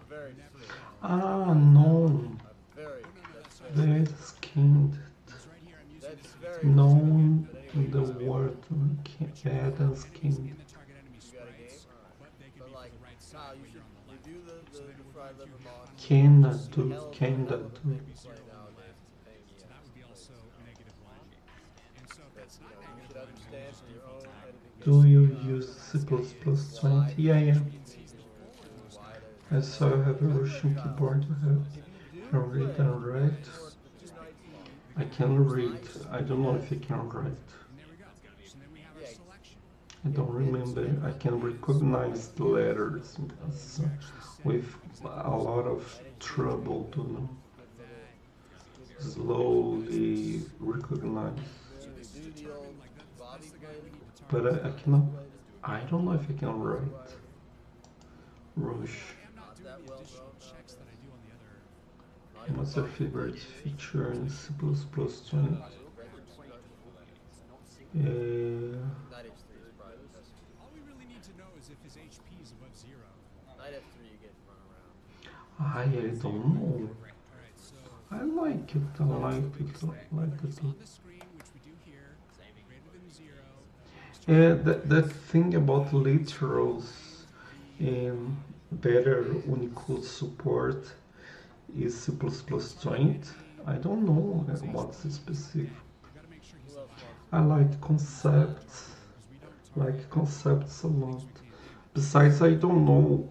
very. Ah, no. I'm very. That's kind. That's very. Known in the word Adam's king. You got a game? But like, Kyle, you should review the fried liver moss. Kinda do. Do you use C++20? Yeah. I saw you have a Russian keyboard. I can read and write. I can read. I don't know if I can write. I don't remember. I can recognize the letters with a lot of trouble to slowly recognize. But I cannot. I don't know if I can write. Rush. What's your favorite feature in C++20? All we really need to know is if his HP is above 0. Knight F3 you get run around. I don't know. I like it. I like it. I like it. That thing about literals and better Unicode support is C++ joint. I don't know what's specific. I like concepts. Like concepts a lot. Besides, I don't know.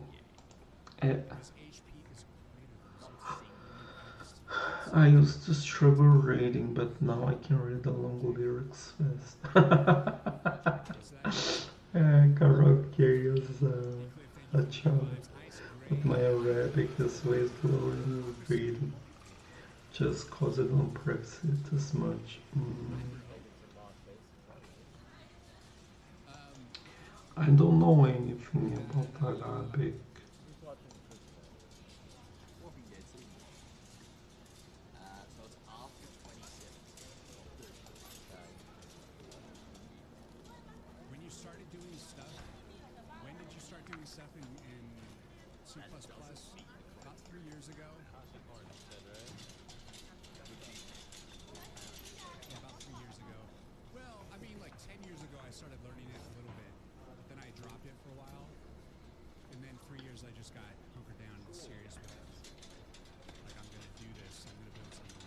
I used to struggle reading, but now I can read the long lyrics fast. Karaoke is a challenge, but my Arabic is way slower in reading, just cause I don't practice it as much. I don't know anything about Arabic. When you started doing stuff, when did you start doing stuff in C++? About 3 years ago? Yeah, about 3 years ago. Well, I mean, like 10 years ago I started learning it a little bit, but then I dropped it for a while, and then 3 years I just got hunkered down and serious with it. Like, I'm gonna do this, I'm gonna build something.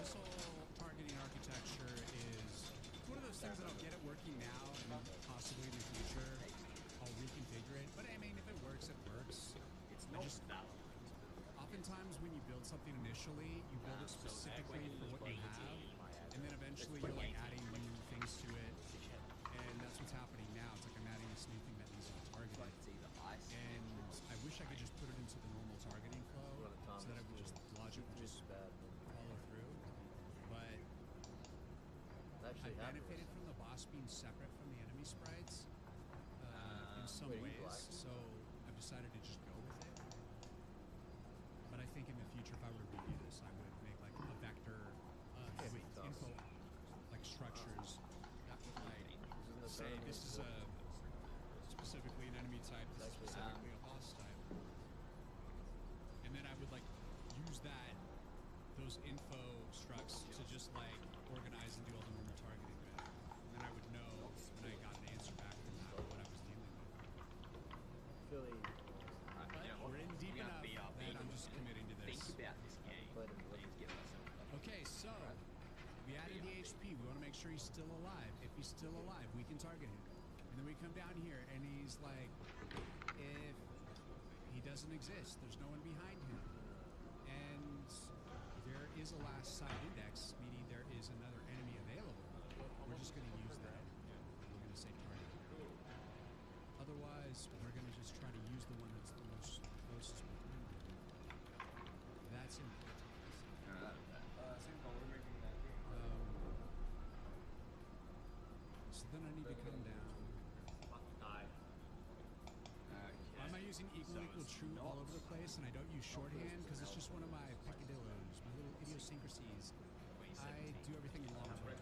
This whole targeting architecture is one of those things that I'll get it working now, and possibly in the future I'll reconfigure it. But I mean, if it works, it works. Oftentimes when you build something initially, you build it specifically for what you have, and then eventually you're like adding new things to it, and that's what's happening now. It's like I'm adding this new thing that needs to be targeted, and I wish I could just put it into the normal targeting flow so that it would just logically just follow through, but I benefited from the boss being separate from the enemy sprites in some ways, so I've decided to just go with it. But I think in the future, if I were to review this, I would make like a vector with info, like structures that would like say this is specifically an enemy type, this is specifically a boss type, and then I would like use those info structs to just like organize and do all the normal targeting with, and then I would know when I got an answer back from that what I was dealing with. We're in deep enough that I'm just committing to this. Okay, so we added the HP. We want to make sure he's still alive. If he's still alive, we can target him. And then we come down here and he's like, if he doesn't exist, there's no one behind him, and there is a last side index, meaning there is another enemy available, we're just going to use that. We're going to say target. Otherwise, we're going to just try to use the one that's the most closest behind him. That's important. So then I need to come down. Why am I using equal, true all over the place, and I don't use shorthand? Because it's just one of my peccadillos, my little idiosyncrasies. I do everything long term.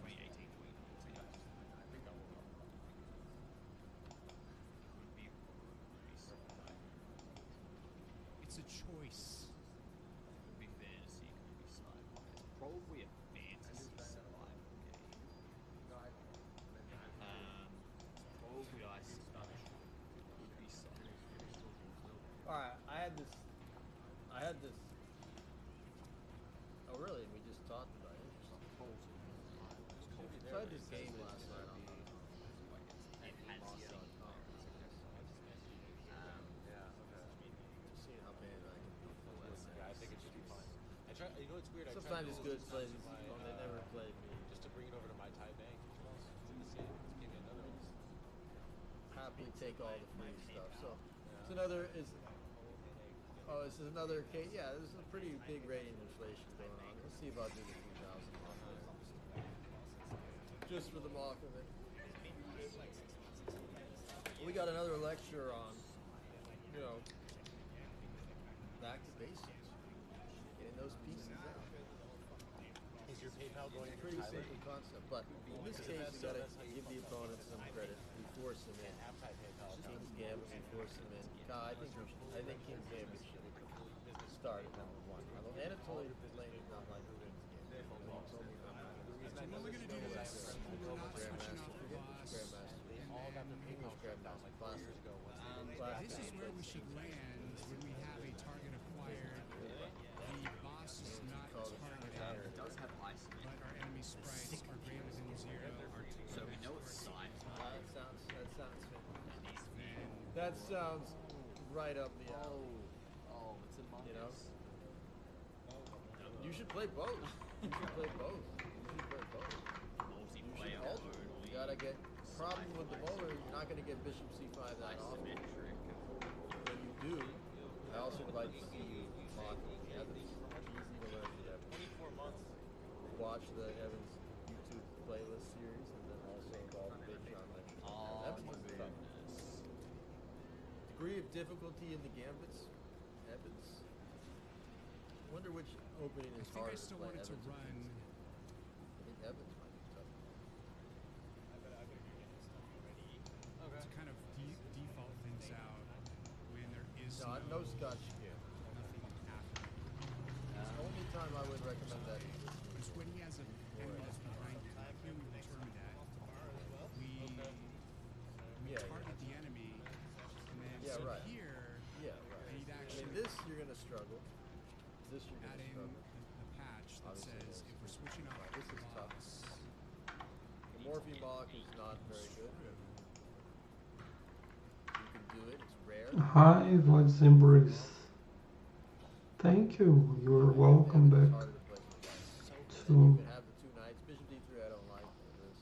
It's a choice. Could be fantasy, could be sci-fi. It's probably a fantasy sci-fi game. Probably Ice Age. Could be sci-fi. Alright, I had this. Oh really? We just talked about it. So I had this game last night on seeing how bad I can be. Yeah, I think it should be fun. You know what's weird? Sometimes it's good playing this phone. They never play me. Just to bring it over to my Thai bank. Give me another one. Happily take all the free stuff. So it's another this is another case. Yeah, there's a pretty big rating inflation going on. Let's see if I'll do the 2,000. Just for the mock of it. We got another lecture on, back to basics. Getting those pieces out. Is your PayPal going pretty simple concept, but in this case you gotta give the opponent some credit. We force him in. King's Gambit, we force him in. I think King's Gambit should. we're not switching off the boss. English Grandmaster, classic. This is where we should land when we have a target acquired. The boss is not targeted, but our enemy sprites are greater than 0 or 2. So we know it's side. That sounds right up the alley. It's Among You know? Us. You should play both. You should play both. You gotta get. Problem with the bowler, you're not gonna get Bishop C5 that often. When you do, I also invite you to see Evans. Easy to learn with Evans. 24 months. Watch the Evans YouTube playlist series, and then also involve the Patreon mentions. Evans is tough. Degree of difficulty in the gambits. Evans. I wonder which opening is harder. I still wanted to run. I think Evans might be tough. To kind of default things out when there is no scotch here. Nothing happening. The only time I would recommend that is when he has an enemy that's behind him. Here we determine that. We target the enemy, and then here, I need actually this you're going to struggle. This you're going to struggle. The patch that says if we're switching off this is tough. The Morphe Mach is not very good. You can do it. It's rare. Hi, Vlad's Embrace. Thank you. You're welcome back to. You can have the 2 knights. Bishop D3 I don't like this.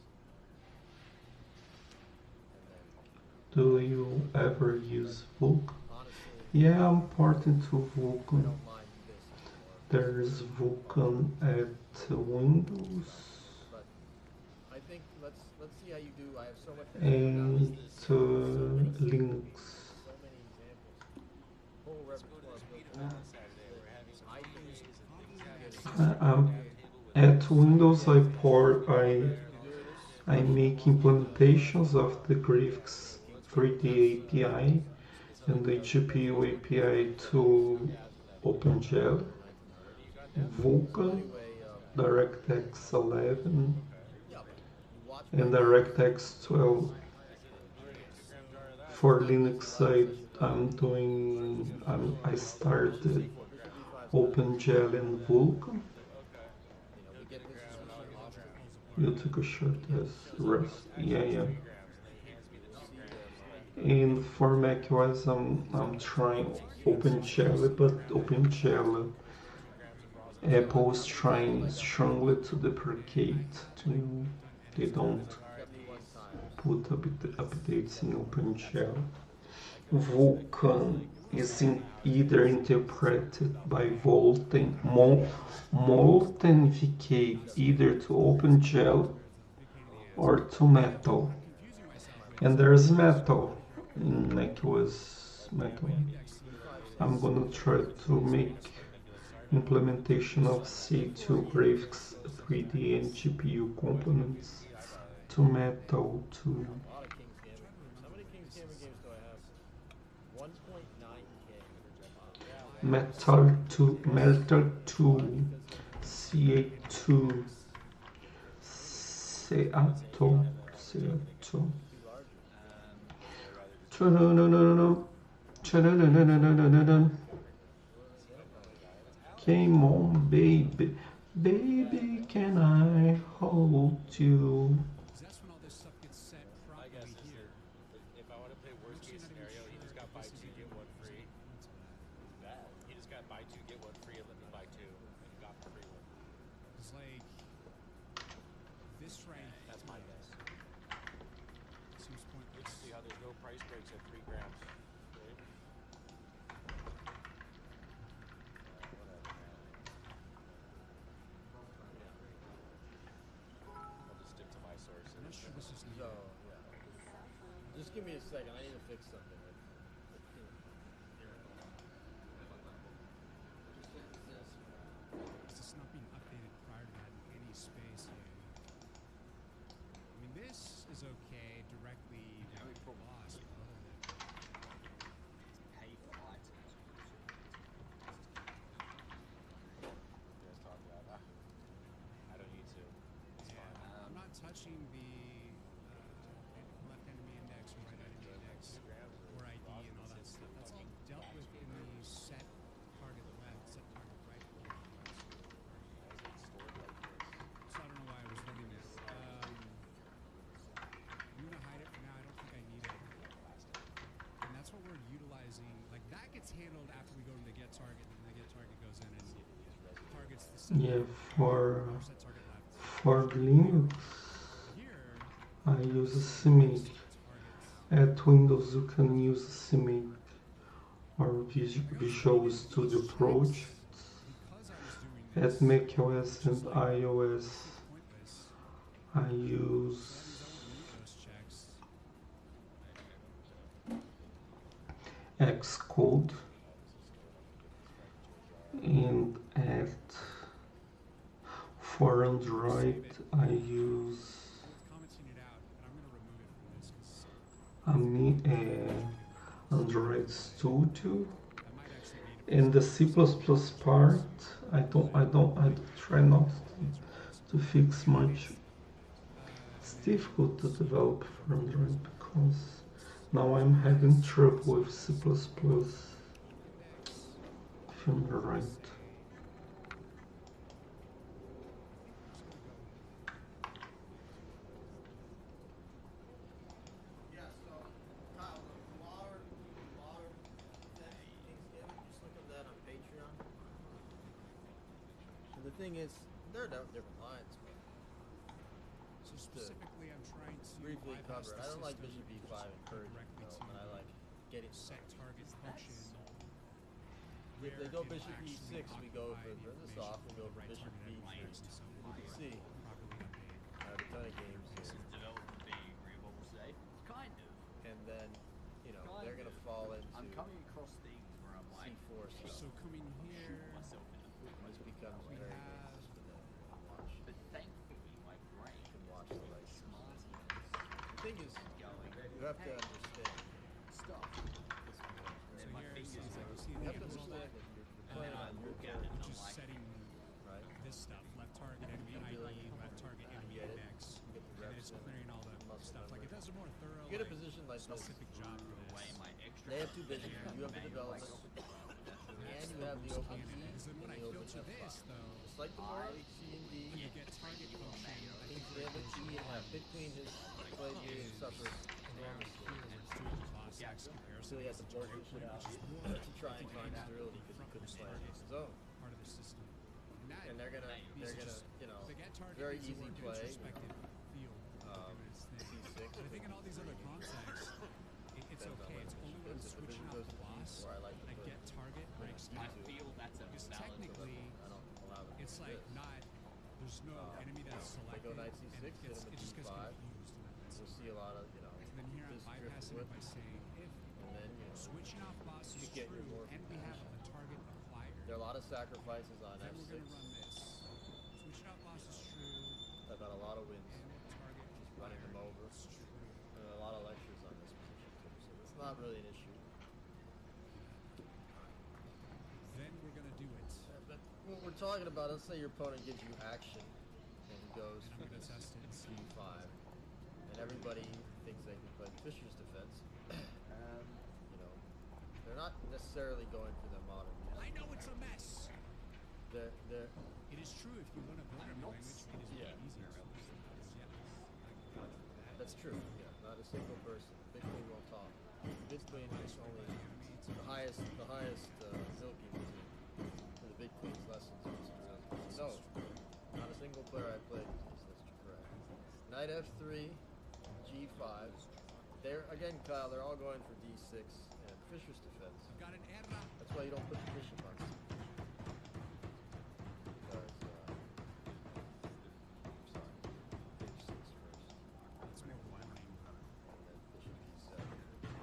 Do you ever use Vulkan? Yeah, I'm porting to Vulkan. There's Vulkan at Windows. But I think let's see how you do. I have so much. And Linux. So many examples. Whole repertoire. At Windows, I make implementations of the graphics 3D API and the GPU API to OpenGL, Vulkan, DirectX 11, and DirectX 12. For Linux, I started OpenGL and Vulkan. You took a short rest. Yeah. And for macOS, I'm trying OpenGL, but OpenGL, Apple is trying strongly to deprecate. They don't put updates in OpenGL. Vulkan is either interpreted by Molten VK either to OpenGL or to Metal. And there's Metal in macOS Metal. I'm gonna try to make implementation of ca2 graphics 3D and GPU components to Metal too. Metal 2, ca2, Game on, baby, baby, can I hold you? That's when all this stuff gets set properly here. If I want to play worst case scenario, he just got buy 2, get 1 free. He just got buy 2, get 1 free, and let me buy 2, and got the free one. It's like this rank. That's my guess. Seems pointless. You see how there's no price breaks at 3 grams. Right? Just give me a second. I need to fix something. It's not being updated prior to that in any space here. I mean, this is okay directly with the boss, but other than Pay for items. I don't need to. It's fine. I'm not touching Yeah, for Linux, I use a CMake. At Windows, you can use CMake or Visual Studio projects. At macOS and iOS, I use Xcode, and for Android I use Android Studio, and the C++ part I try not to fix much. It's difficult to develop for Android because now I'm having trouble with C++, if I'm right. The thing is, there are different lines, but so specifically I'm trying to briefly cover it. I don't like Bishop E5 encouragement though, and I like getting set target function. If they go Bishop E6, we go for this off, we go for Bishop B3. You can see I have a ton of games here. Kind of. And then, you know, they're gonna fall into I'm coming across things where I'm like C4 stuff. So coming here, myself in the foot. This becomes very dangerous for them to watch. But thankfully, my brain can watch the right smart. The thing is, you have to understand stuff. So my here, fingers you have to understand that you're playing on your turn, which is setting this stuff, left target enemy ID, left target enemy index, and then it's clearing all the stuff. Like it does a more thorough, you get a position like this. specific job for this. They have two visions. You have the development, and you have the open key, and the open F5. It's like the more C and D, you get target function. things they have a key and have between his play here and suffers enormously. So he has to bolt his shit out to try and find stability because he couldn't play on his own. Part of the system. And they're gonna, you know, very easy play. C6. I think in all these other contexts, it's okay. It's only when I'm switching out the boss and I get target ranks I feel that's a because balance. technically, it's like not. There's no enemy that's They selected. go knight C6, and hit him with it just gets D5. confused. You'll see a lot of, you know, And then here I'm this bypassing it by saying if and then, you know, switching off boss is you get your true more and we have a target acquired, there are a lot of sacrifices on then F6. we're gonna run this. Switching out boss is true. I've got a lot of wins. And target Just running them over. is true. And a lot of lectures on this position too, so it's not really an issue. Then we're gonna do it. But what we're talking about, let's say your opponent gives you action and he goes And I'm for gonna this test it. C5, and everybody thinks they can play Fisher's defense. You know, they're not necessarily going for the modern music. I know it's a mess. They're It is true if you want to program language, it is Yeah. easier. That's true. Yeah, not a single person. Big Queen won't talk. Big Queen is only the highest milking for the Big Queen's lessons. No, not a single player I played uses this. That's correct. Knight F3, G5. They're again, Kyle. They're all going for D6 and Fisher's defense. I've got an error. That's why you don't put the bishop on. Because It's more blending.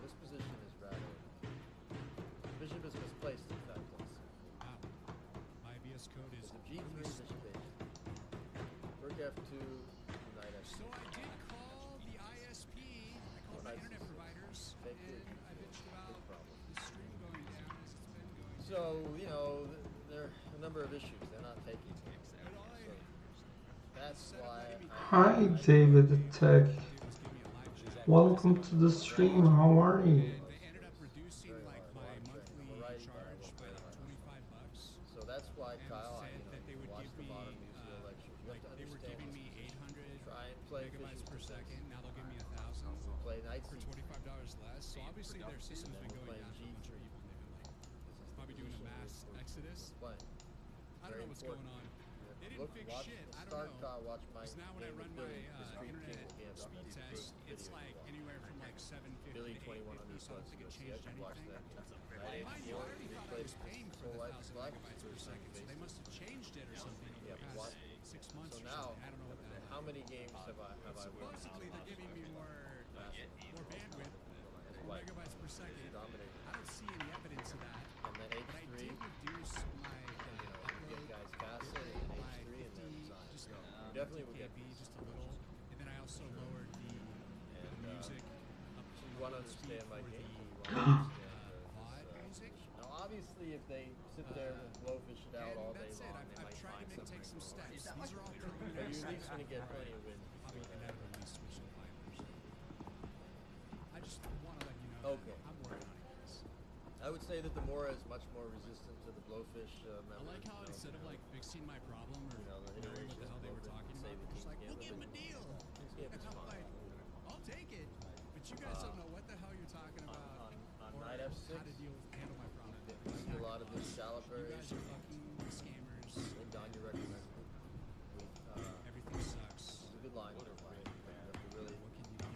this position is rather. Bishop is misplaced, in fact. Wow. My VS Code is Bishop G3, Bishop H. Rook F2, Knight F2. So I did call the ISP. I called my internet providers, and I bitched about the stream going down as it's been going down. So, you know, there are a number of issues. They're not taking it. So that's why. Hi, David Tech. Welcome to the stream. How are you? They ended up reducing like my monthly charge by like $25. So that's why, Kyle, I Said that they would watch give the me modern musical lectures. You like have to they were understand giving me this. 800 Try and play megabytes per Fisher's second. defense. Now they'll give me 1,000 Play Knight for C. $25 less. So obviously their system's been going playing down for a bunch of G3. people. And they've been like probably doing a mass exodus. Playing. I don't know what's going on. They didn't fix shit. I don't know. Watch my Because now when I game run with my Billy, the Street internet King game. speed test, it's like anywhere from like 750 Billy to 850, 2100 so I don't think it plus. changed Yeah, watch anything. that. Mind you, I already thought I was paying for the 1,000 Black megabytes per second, so they must have changed it or something over the what? past 6 months So or now, something. I don't know what the hell. how many games have I won? Supposedly they're giving me more bandwidth, 4 megabytes per second. I don't see any evidence of that. And then But I did reduce my upload guys Casa and by H3 and then 50, Zion. just Definitely would get KB, just a little. And then I also lowered the music up to you want to speed understand my for game. the VOD music. Now, obviously, if they sit there and blowfish it out all day That's it. long, they I've might tried find to something. take some steps. These are all But preliminary you're at least steps. going to get plenty of wins. Probably inevitably switch to Vipers. I just want to let you know Okay. that I'm working on it, guys. I would say that the Mora is much more resistant to the blowfish I method. like how instead of like fixing my problem or knowing what the hell they were talking about, they're just like, we'll give them a deal. Yeah, And I'm like, I'll take it. But you guys don't know what the hell you're talking about on or Night F6, how to handle my problem. you see a lot of this caliper You guys are fucking scammers. and Don, you recommend Everything sucks. it's a good line. You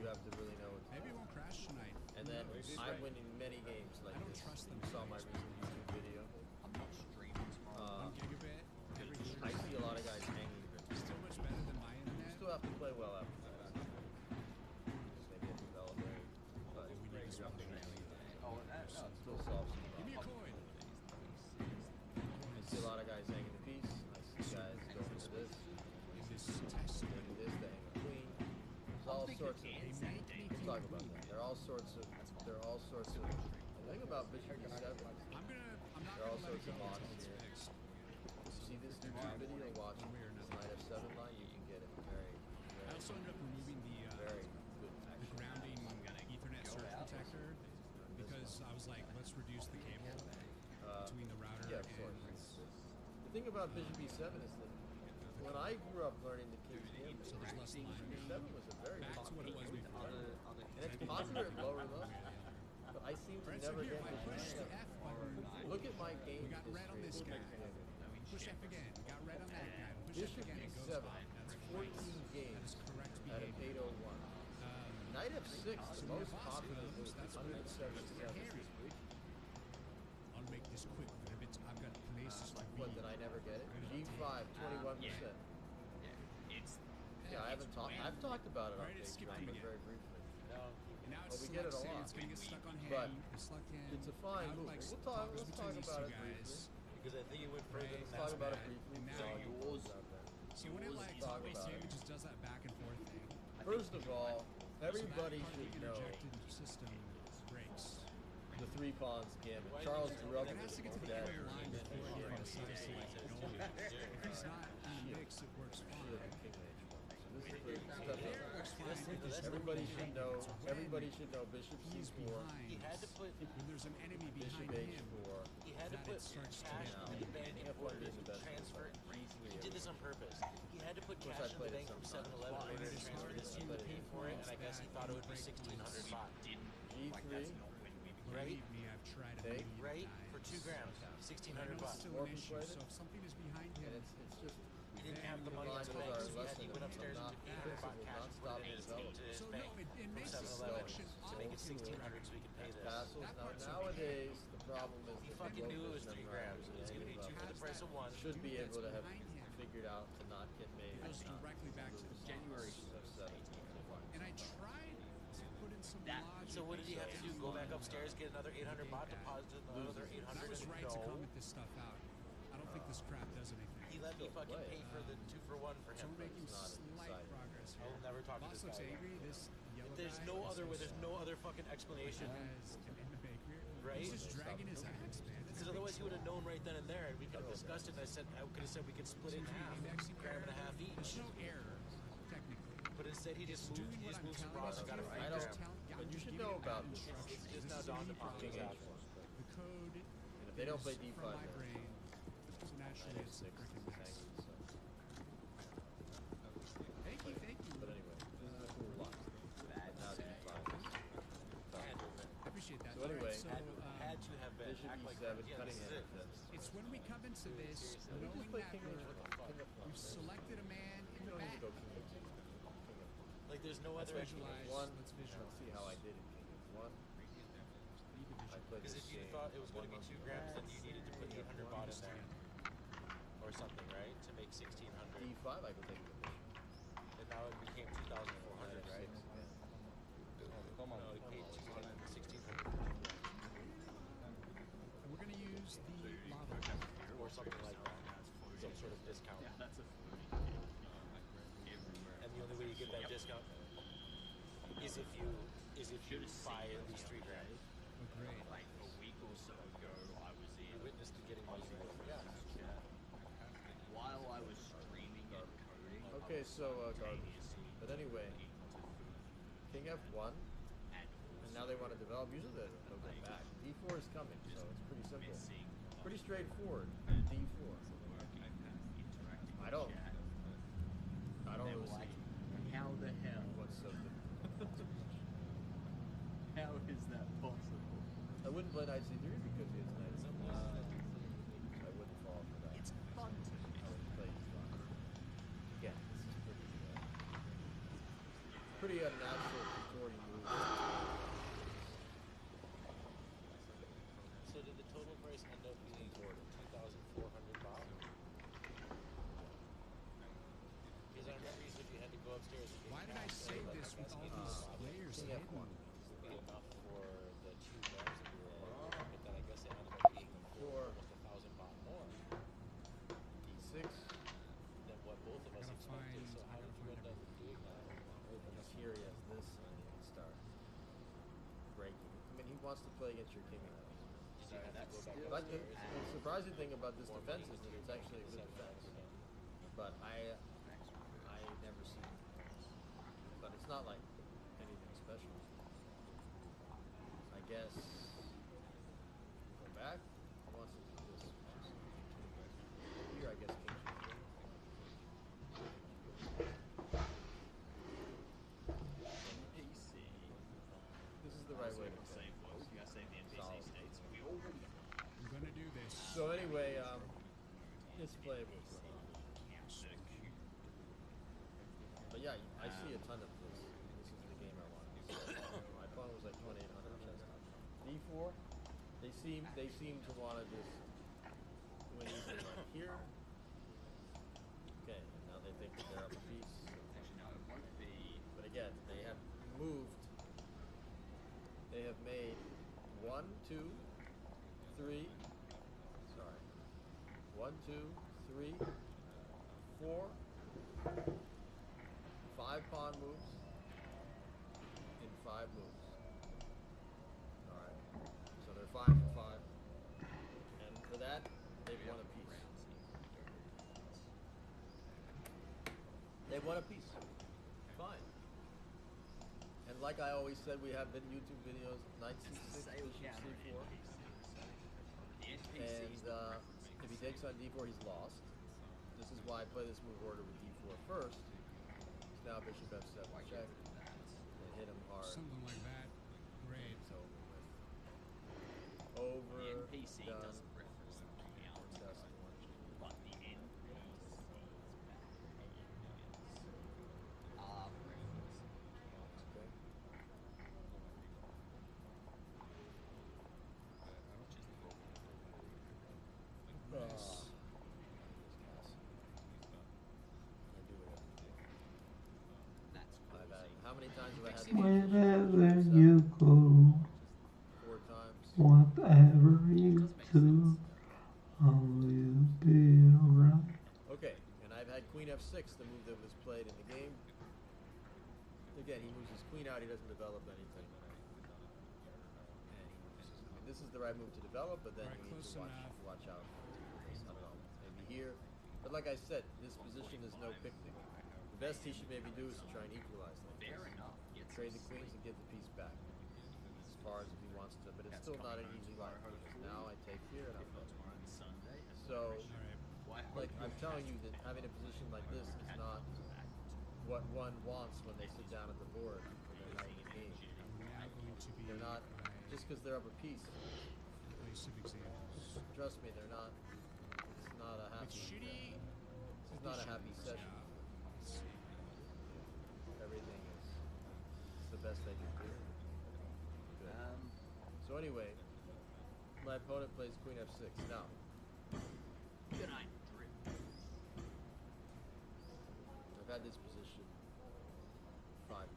have to really know it. Maybe it won't crash tonight. And then I'm winning many games like I don't this. trust them. You saw my recent YouTube video. 1 gigabit every year. I see a lot of guys hanging. Still much better than my You internet. still have to play well after that. Just maybe a developer, but We need this one. still solve some Give me a problems. coin. I see a lot of guys hanging the piece. I see guys going to this. This test. Maybe this, they hang the queen. There's all sorts of. We'll talk about that. There are all sorts of. The thing about Bishop E7. I'm not There are all gonna let it sorts go of mods until it's here. fixed. You see this YouTube video, watch this Night F7 line, you can get it very, I also ended up removing the very good the grounding Ethernet surge protector because I was like, let's reduce the cable between the router Yeah, of course. The thing about Bishop E7 is that when I grew up learning the King's Gambit, so there's less Bishop line. E7 was a very Back to what it was before. and it's popular at lower levels. But I seem to Alright, so never here, get I Bishop pushed the E7. F button. Look at my game. We got red on this history. guy. Push F again. We got red on that guy. Push F Bishop again. It goes E7, fine. That's 14 right. games That is correct out of behavior. 801. Knight F6, the most popular move, That's 177. Harry. I'll make this quick. I've got places to be. What, did I never get it? G5, 21%. Yeah, I haven't talked. I've talked about it on Alright, it's Patreon, skipping but again. very briefly. And now Well, it's we get it a select lot. It's gonna get stuck on But hand. It's stuck in. it's a fine I would move. like We'll talk- toggle let's between talk these about two it guys. Because I think it went further than Let's that. talk about it bad. briefly. And now Yours. See, when it like talk toggle about save, it. it just does that back and forth thing. First of all, everybody so that part of should the know interjected system breaks. the three pawns gambit. Charles grew up It with has to his get to the dad. clear line before he decides to like go. If he's not in the mix, it works fine. Everybody should know. Everybody should know Bishop He's C4. behind. He had to put When there's an enemy Bishop behind him, H4. he had to that put it starts to cash now. in the bank in F1 order being the to best transfer. G3. He did this on purpose. He had to put course, cash I in the played it bank from sometimes. 7-Eleven in order to transfer this. He would pay for it, and I guess he thought it would be 1,600 baht. G3. Right? Believe me, I've tried a Take. million Right? times. For 2 grams, I 1,600 know it's baht. still More an issue, persuaded? so if something is behind him, And it's just. He didn't have the money in the bank, so he went upstairs and took 800 baht cash and put it in his so no, bank it from makes the 7-Eleven selection to make it 1,600 so he could pay this. Castles. That Now, part's nowadays, the problem is He that fucking the knew it was blowfish 3 number grams. It was at going to be any 2 for the level price of 1. should be able to have behind him. figured out to not get made. It goes directly back to the January. And I tried to put in some logic. So what did he have to do? Go back upstairs, get another 800 baht, deposit another 800, I was and right to go? comment this stuff out. I don't think this crap does anything. He let me fucking pay for the 2 for 1 for So him. we're making slight progress here. I'll never talk to Boss this looks guy again. angry. This yellow There's guy no is other way. so There's no other fucking explanation. As in the bakery. Right? He's just dragging his axe, man. Because otherwise he would have known right then and there, and we could have discussed it. And I could have said we could split it in half, gram and a half There's each. no error, technically. But instead he just moved. He just moved some telling rocks and got a you. free I don't- gram. But you should know about this. It's just now dawned upon me. The code And if they don't play is D5, from my then brain. So naturally, it's a freaking mess. Thank you, thank you. But anyway, this is a cool lock. Now D5. I appreciate that. So anyway, Alright, so, Had to have been. Bishop Act like E7, yeah, cutting this is hand. it. it's when we come into this, We knowing just play that King we're H1. You've selected a man in You the don't need back. to go king of two. Like there's no Let's other. visualize. One. Let's Let's visualize. see how I did in king of one. I played Because this if you game thought it was going to be 2 1 monkey grams, then pass, you needed to put 800 baht in there. Or something, right? To make 1600. D5, I could take the bishop. And now it became 2400, right? Come on. No, it paid 1600. And we're going to use the lava. Or something like that. Some sort of discount. Yeah, that's a And the only way you get that discount is if you buy at least 3 grams. Great. like a week or so ago, I was in. You witnessed the getting money for gas. While I was streaming and coding. Okay, so garbage. But anyway, king F1, and now they want to develop. Usually they'll go back. D4 is coming, so it's pretty simple. Pretty straightforward. D4. I don't really see How the hell? what's so difficult. How is that possible? I wouldn't play knight c3 because it's knight c3. I wouldn't fall for that. It's fun to me. I would play e5. Again, this is pretty unnatural contorting move. So did the total price end up being 2,400 baht? Because I remember you said you had to go upstairs and get Why did I cash, save like, this I with guess all 80 these baht layers King hidden? F1. would be enough for the 2 grams that we were on. But then I guess it ended up being Sure. almost 1,000 baht more D6. than what both of us Gotta expected. find- So how did you end up doing that? Because here he has this, and he can start breaking. I mean, he wants to play against your king of house. Did you have to go back But upstairs? the surprising thing about this defense is that it's actually a good defense. But I never seen it. But it's not like anything special. I guess go back. He wants to do this. Here, I guess king g3. NPC. This is the right way to play. Save world. You gotta save the NPC Solid. states. We all do. I'm going to do this. So anyway, it's playable. But yeah, I see a ton of this. This is the game I want. My opponent was like 2800 chess. D4. They seem to want to just win easily right here. Okay, and now they think that they're up a piece. Actually, no, it won't be. But again, they have moved. They have made 1, 2, 3. Sorry. 1, 2, 3, 4, 5 pawn moves in 5 moves. Alright. So they're 5 for 5. And for that, they've won a piece. They've won a piece. Fine. And like I always said, we have YouTube videos, knight c6, bishop c4. And if he takes on d4, he's lost. This is why I play this move order with d4 first. Now bishop f7 check. And hit him hard. Something like that. Great. It's over with. Over. The NPC Done. doesn't reference the count, Just one. but the NPCs are referenced. Okay. How many times have I had to Wherever you go, 4 times. whatever you do, all will be alright. Okay, and I've had queen f6, the move that was played in the game. Again, he moves his queen out, he doesn't develop anything. And he moves, I mean, this is the right move to develop, but then Right, you need close to enough. watch out. I don't know, maybe here. But like I said, this position is no picnic. The best he should maybe do is to try and equalize them. Fair enough. Trade the queens and get the piece back. As far as if he wants to, but it's still not an easy life. Because now I take here and I'm On Sunday. So, Why like I'm telling you that having a position like this is not what one wants when they sit down at the board when they're not in the game. Now going to be They're not just because they're up a piece. place of examples. Trust me, they're not. It's not a happy. It's shitty. This is not a happy anyway, my opponent plays queen f6. Now, Good night, drink. I've had this position 5 times.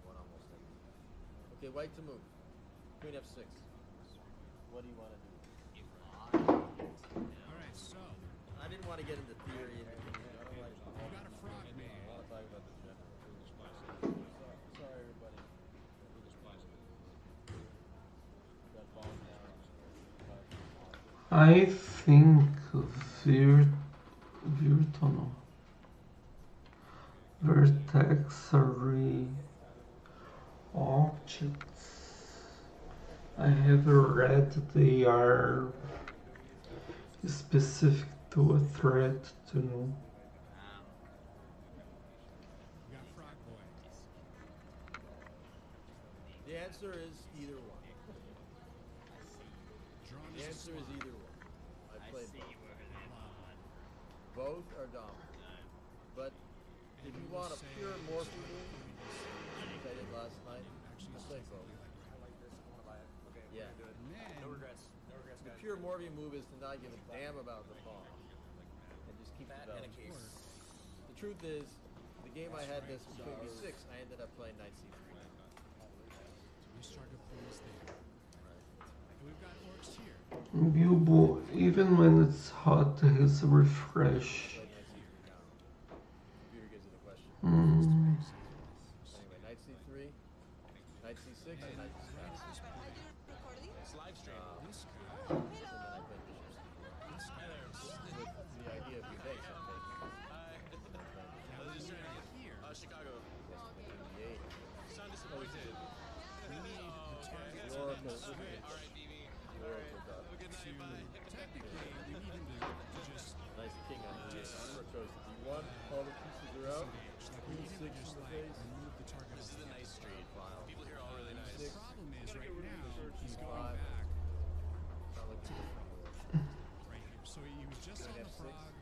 Won almost every time. Okay, white to move. Queen f6. What do you want to do? Alright, so I didn't want to get into theory. I don't like. you got a frog man. I want to talk about the general. Sorry, everybody. Got balls now. I think virtual vertexary objects. I have read they are specific to a thread too. You got frog boy. The answer is either one. Drawn The as a answer is swamp. either one. I played both. Both are dominant. But if you want a pure morphe move, which I did last night, I played both. Yeah. No regrets. No regrets, The guys. pure morphe move is to not give a damn about the pawn and just keep That the in a bell. case. The truth is, the game I had this with queen b6, I ended up playing knight c3. We struggle things there. And we've got orcs here. Bilbo, even when it's hot, his refresh. Played knight c3 now. Computer gives it a question. Mm. Anyway, knight c3, knight c6, and knight c7. It's live stream. This guy. And then I played bishop c4. With the idea if you take something. Now this is right here. Chicago. d8. Sound disappointed. We need the target The to oracle. then switch Alright, BB. The oracle got Have a good to, night, bye. technically, we need him to just nice king on d8. Emperor chose the d1. All the pieces are out. disengage. Like, we need him to just, like, remove the target This is off the the nice table. street. File. People here are all really nice. The problem is, right now, he's Five. going back Not looking good for the oracle. right here. So he was just on the F6. frog.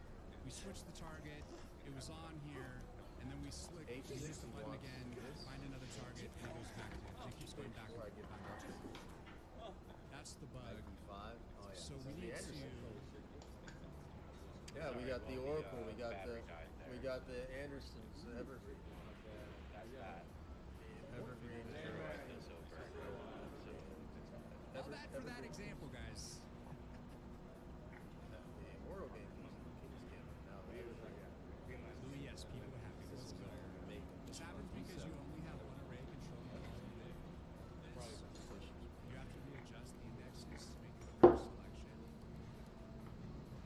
We switched the target. It was on here. And then we H6 hit the he button wants again, this. find another target, and it goes back to it. It keeps going back Before I and give him back. that. That's the bug. Knight d5. Oh yeah. So This we is the need Anderson. to Yeah, we got the oracle. We got the Anderson's evergreen. Evergreen. All that for that example, guys. The Oro game piece of the King's game. Now Louis, yes, people are happy. Let's go. This happens because you only have one array controlling all of it. You have to readjust the indexes to make it a selection.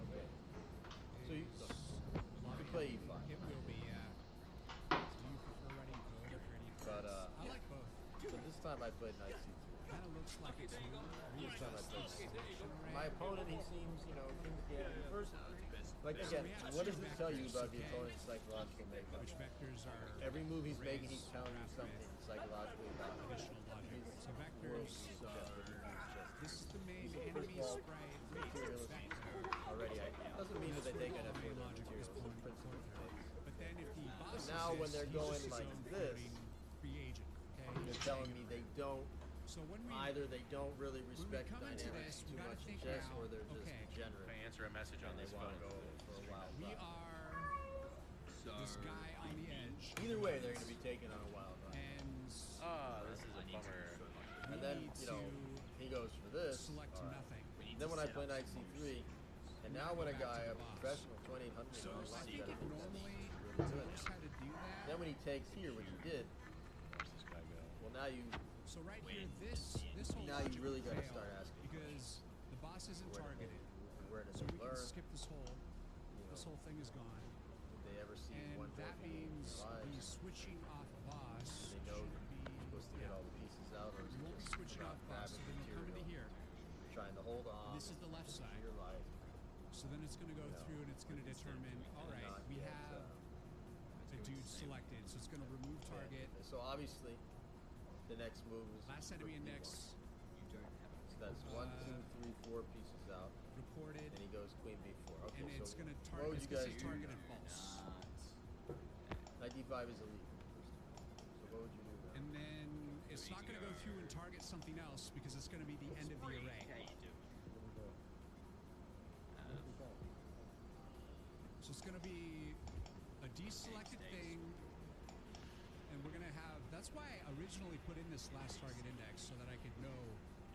Okay. So you could play e5. It will be, do you prefer ready code or ready But I like both. but this time I played knight c3. Kind of looks like it's This time I played my opponent, he seems, King's game. First, like again, what does it tell you about the opponent's psychological makeup? which vectors are Every move he's making, he's telling you something psychologically about him. additional logic. He's So vectors this is the main First enemy of all, sprite materialist vector. already. Doesn't mean that they take an All effort main on logic is materials. point Principle point. things. But then if the boss But now when they're going like this, reagent, okay? they're telling me they don't. So when we Either they don't really respect come into dynamics this, we too gotta much in think chess, now, or they're just okay, degenerate. If I answer a message on And they this want phone. to go for a wild we ride. are this guy on the edge. Either way, they're going to be taken on a wild ride. And Ah, this is a bummer. we And then, need he goes for this. to select nothing. Then when I play knight c3, and now when a guy, a professional 2800 So on I line, think you gotta think normally that's really knows good. how to do that. Then when he takes here, which he did, Where's this guy go? well now you So right here, this whole now you logic really will got to fail start asking because the boss isn't where did targeted. where did So they we can learn? skip this whole thing is gone. Did they ever see And one that trophy in means their lives? he's switching off boss. They know should you're be supposed to get all the pieces out, or is we it won't be just switching about off boss, so grabbing then they'll come into material, here. trying to hold on? This is the left to side. your life. So then it's going to go through and it's going to determine, all right, not we yet, have a dude selected, so it's going to remove target. So obviously, the next move is Last enemy quick index D1. So that's 1, 2, 3, 4 pieces out, reported, and he goes queen b4. Okay, and it's so going to what would target, it's you going guys to say do? targeted false. Knight d5 is elite. So what would you do now? And then as it's not going to go through and target something else because it's going to be the end of the array. So it's going to be a deselected thing, and we're going to have, that's why I originally put in this last target index so that I could know.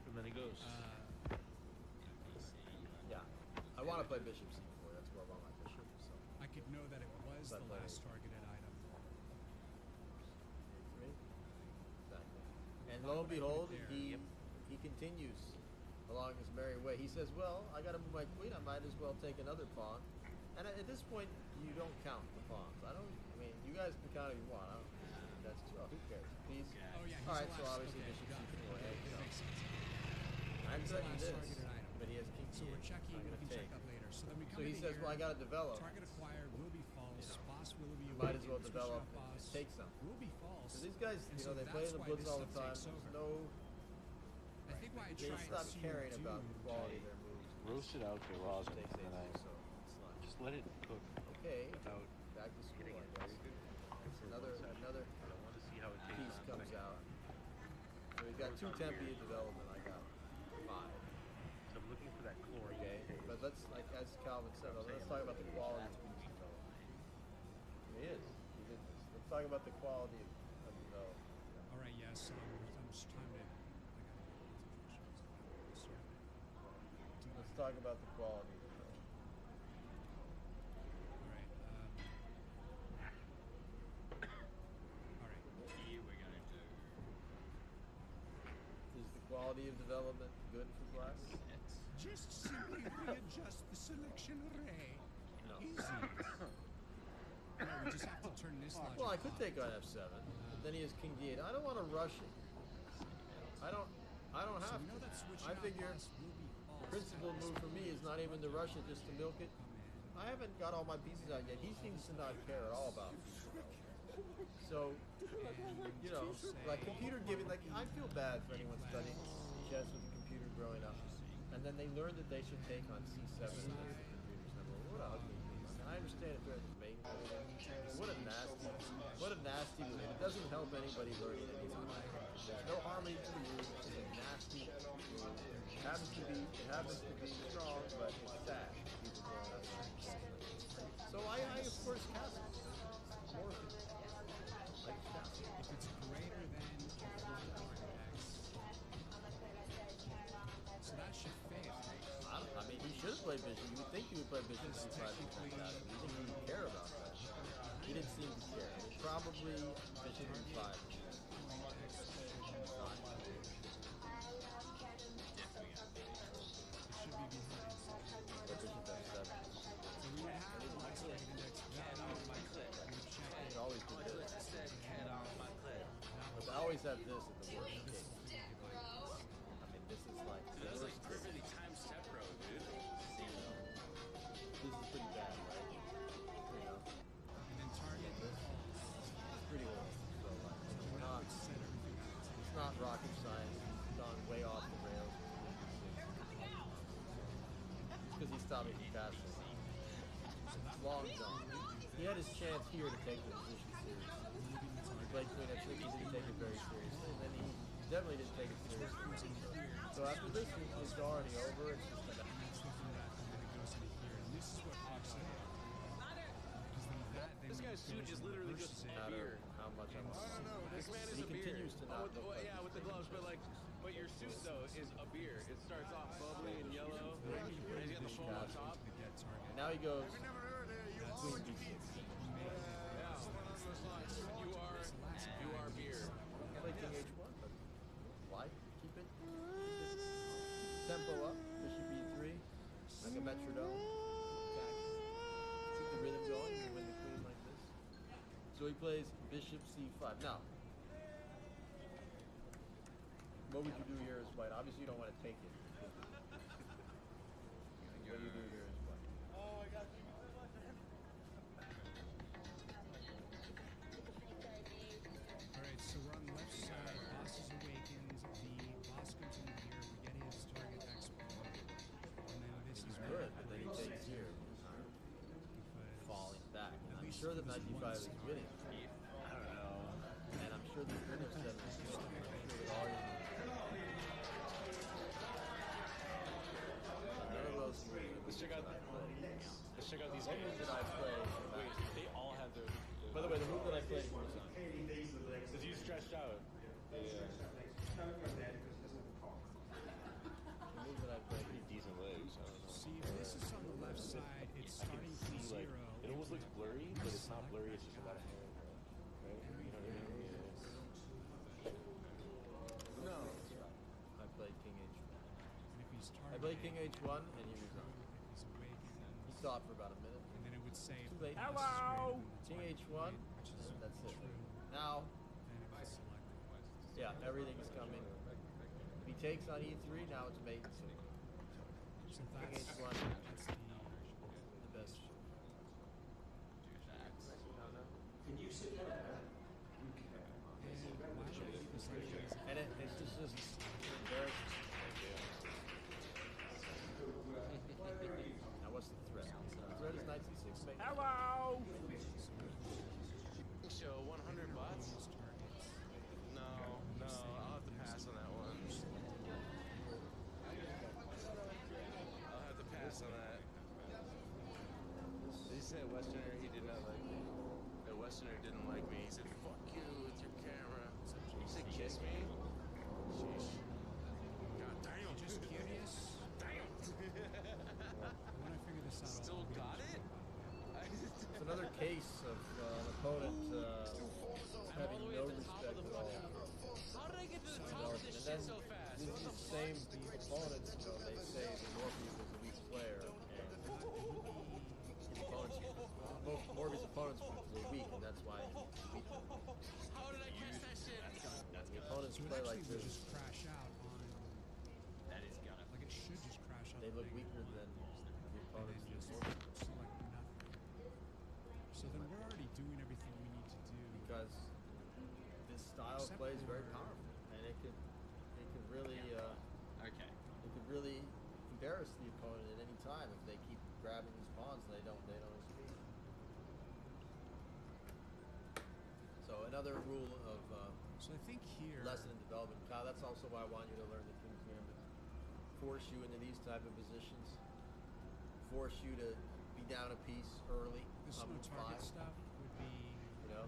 And then he goes. Yeah, I want to play bishop c4. That's where I want my bishop. So I could know that it was the last targeted item. Exactly. And lo and behold, he continues along his merry way. He says, "Well, I got to move my queen. I might as well take another pawn." And at this point, you don't count the pawns. I mean, you guys can count if you want. I don't. That's too. Oh, who cares? Please. Oh yeah. All right. So obviously bishop c4. I'm setting this, but he has king so we're checking. We can check that later. So then we come. So he says, "Well, I got to develop. Target acquired will be false. Boss will be. Might as well develop and take some. Will be false. So these guys, you know, they play in the blitz all the time. There's no. I think why I they tried stop to caring about the quality of their moves. Roast it out there, Rosin, and then just let it cook. Okay. Without back to school, I guess. Another I want to see how it piece comes out. So we've got 2 tempi in development. I got 5. So I'm looking for that chlorine. Okay, but let's, like as Calvin said, let's talk about the quality of piece development. He did this. Let's talk about the quality of development. All right. Yes. I'm just trying to. Let's talk about the quality. Is the quality of development good for black? Just simply readjust the selection array. No. Easy. No, we just have to turn this logic Well, I could off. take on f7, but then he has king d8. I don't want to rush it. I don't have we know that to. switching I out figure boss will be false. the principal move for me is not even to rush it, just to milk it. I haven't got all my pieces out yet. He seems to not care at all about piece development. So, you know, like computer giving, like I feel bad for anyone studying chess with a computer growing up, and then they learn that they should take on c7 against the computers. And I'm like, what a ugly piece. And I understand if they're at the main point. What a nasty move. It doesn't help anybody learning anything. There's no harmony to the move. It's a nasty move. It happens to be strong, but it's sad. People growing up. So I of course castle. More like castle. If it's greater than x, so that should fail. I mean, he should have played bishop. You would think he would play bishop c5 against that. You think he would care about that. He didn't seem to care. I mean, probably bishop e5. I always have this at the worst case. I mean, this is like the worst case. Perfectly timed step pro, dude. This is pretty bad, right? You know? And then target this is pretty horrible. So like, we're not. It's not rocket science. He's gone way off the rails. Just because he stopped me from castle. Long gone. He had his chance here to take the position seriously. He played queen f6. He didn't take it very seriously, and then he definitely didn't take it seriously. So after this, it's already over. It's just about. This guy's suit is literally just a beer. How much I want. No, this man is He a beer. continues to not look like yeah, with the gloves, but your suit though is a beer. It starts off bubbly and yellow, and he's got the foam on top. And now he goes queen d6. You are beer. Play king h1, but why? Keep it. Tempo up. Bishop e3. Like a metronome. Keep the rhythm going. You win the queen like this. So he plays bishop c5. Now, what would you do here as white? Obviously, you don't want to take it. What do you do here as white? Oh, I got you. Alright, so we're on the left side, boss is awakened, the boss comes in here, we get his target X pawn, and then this is Good, but then he takes here. Falling back. And I'm sure that knight d5 is winning. I don't know. And I'm sure the queen f7 is winning. I'm sure Let's check out these What move games. did I play? Wait, they all have their. By the way, the move that I played was Because you stretched out. the move that I played. Pretty decent legs. I don't know. See, if this is on the left side, it's starting from See, like, zero. it almost looks blurry, but it's not blurry. It's just a lot of hair. Right? You know what I mean? No. I played King H1. And if he's I played King H1 and he resigned. if he's awake, He saw it for about a minute. and then it would say, Too late. hello! King H1. That's it. Now, Then it would select it. yeah, everything's coming. If he takes on E3, now it's mate. So So King that's, H1, that's the the best. And it's just embarrassing. Now what's the threat? The threat is knight c6. hello! Show $100. No, I'll have to pass on that one. I'll have to pass on that. He said Westerner, he did not like me. The Westerner didn't like me. He said, fuck you with your camera. He said, kiss me? Sheesh. God damn. Just curious. Damn. When I figure this out, Still I'll got it? It's another case of an opponent having no respect at all. How did I get to the top of this shit so fast? These are the same opponents, you know, they say that Morpheus is a weak player, and his opponents, Morpheus' opponents were weak, and that's why he beat them. How did I catch that shit? The opponents So it play actually like would this. just crash out on. That is gonna. Like it should just crash out. They look the weaker than the and then opponents. just select nothing. So then we're already doing everything we need to do. Because this style of play is very powerful, and it could really embarrass the opponent at any time if they keep grabbing these pawns and they don't escape. So another rule of So I think here. lesson in development, Kyle, that's also why I want you to learn the King's Gambit. Force you into these type of positions. Force you to be down a piece early. This on no move target 5, stuff would be. you know.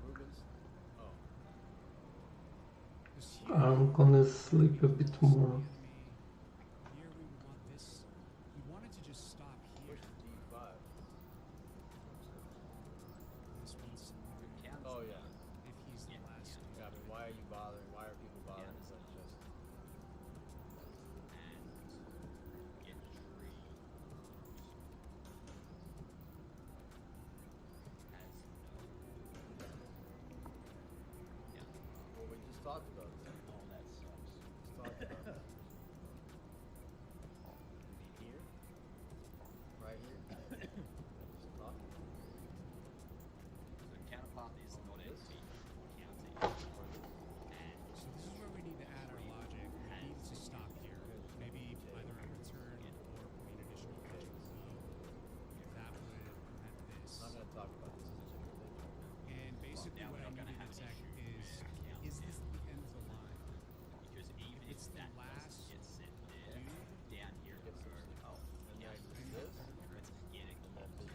Rubens. Oh. Because here, I'm gonna sleep a bit more. here we would want this. We wanted to just stop here. Push to D5. This one's Oh yeah. if he's the last. Yeah, I mean, why are you bothering? Why are people bothering with that just? Well, we just talked about it. Oh, that sucks. Just talked about it. Here? Right here? Just talking. So this is where we need to add our logic. We need to stop here. Maybe either a return or putting additional logic below. That would prevent this. I'm not going to talk about this. This is a good thing. And basically what I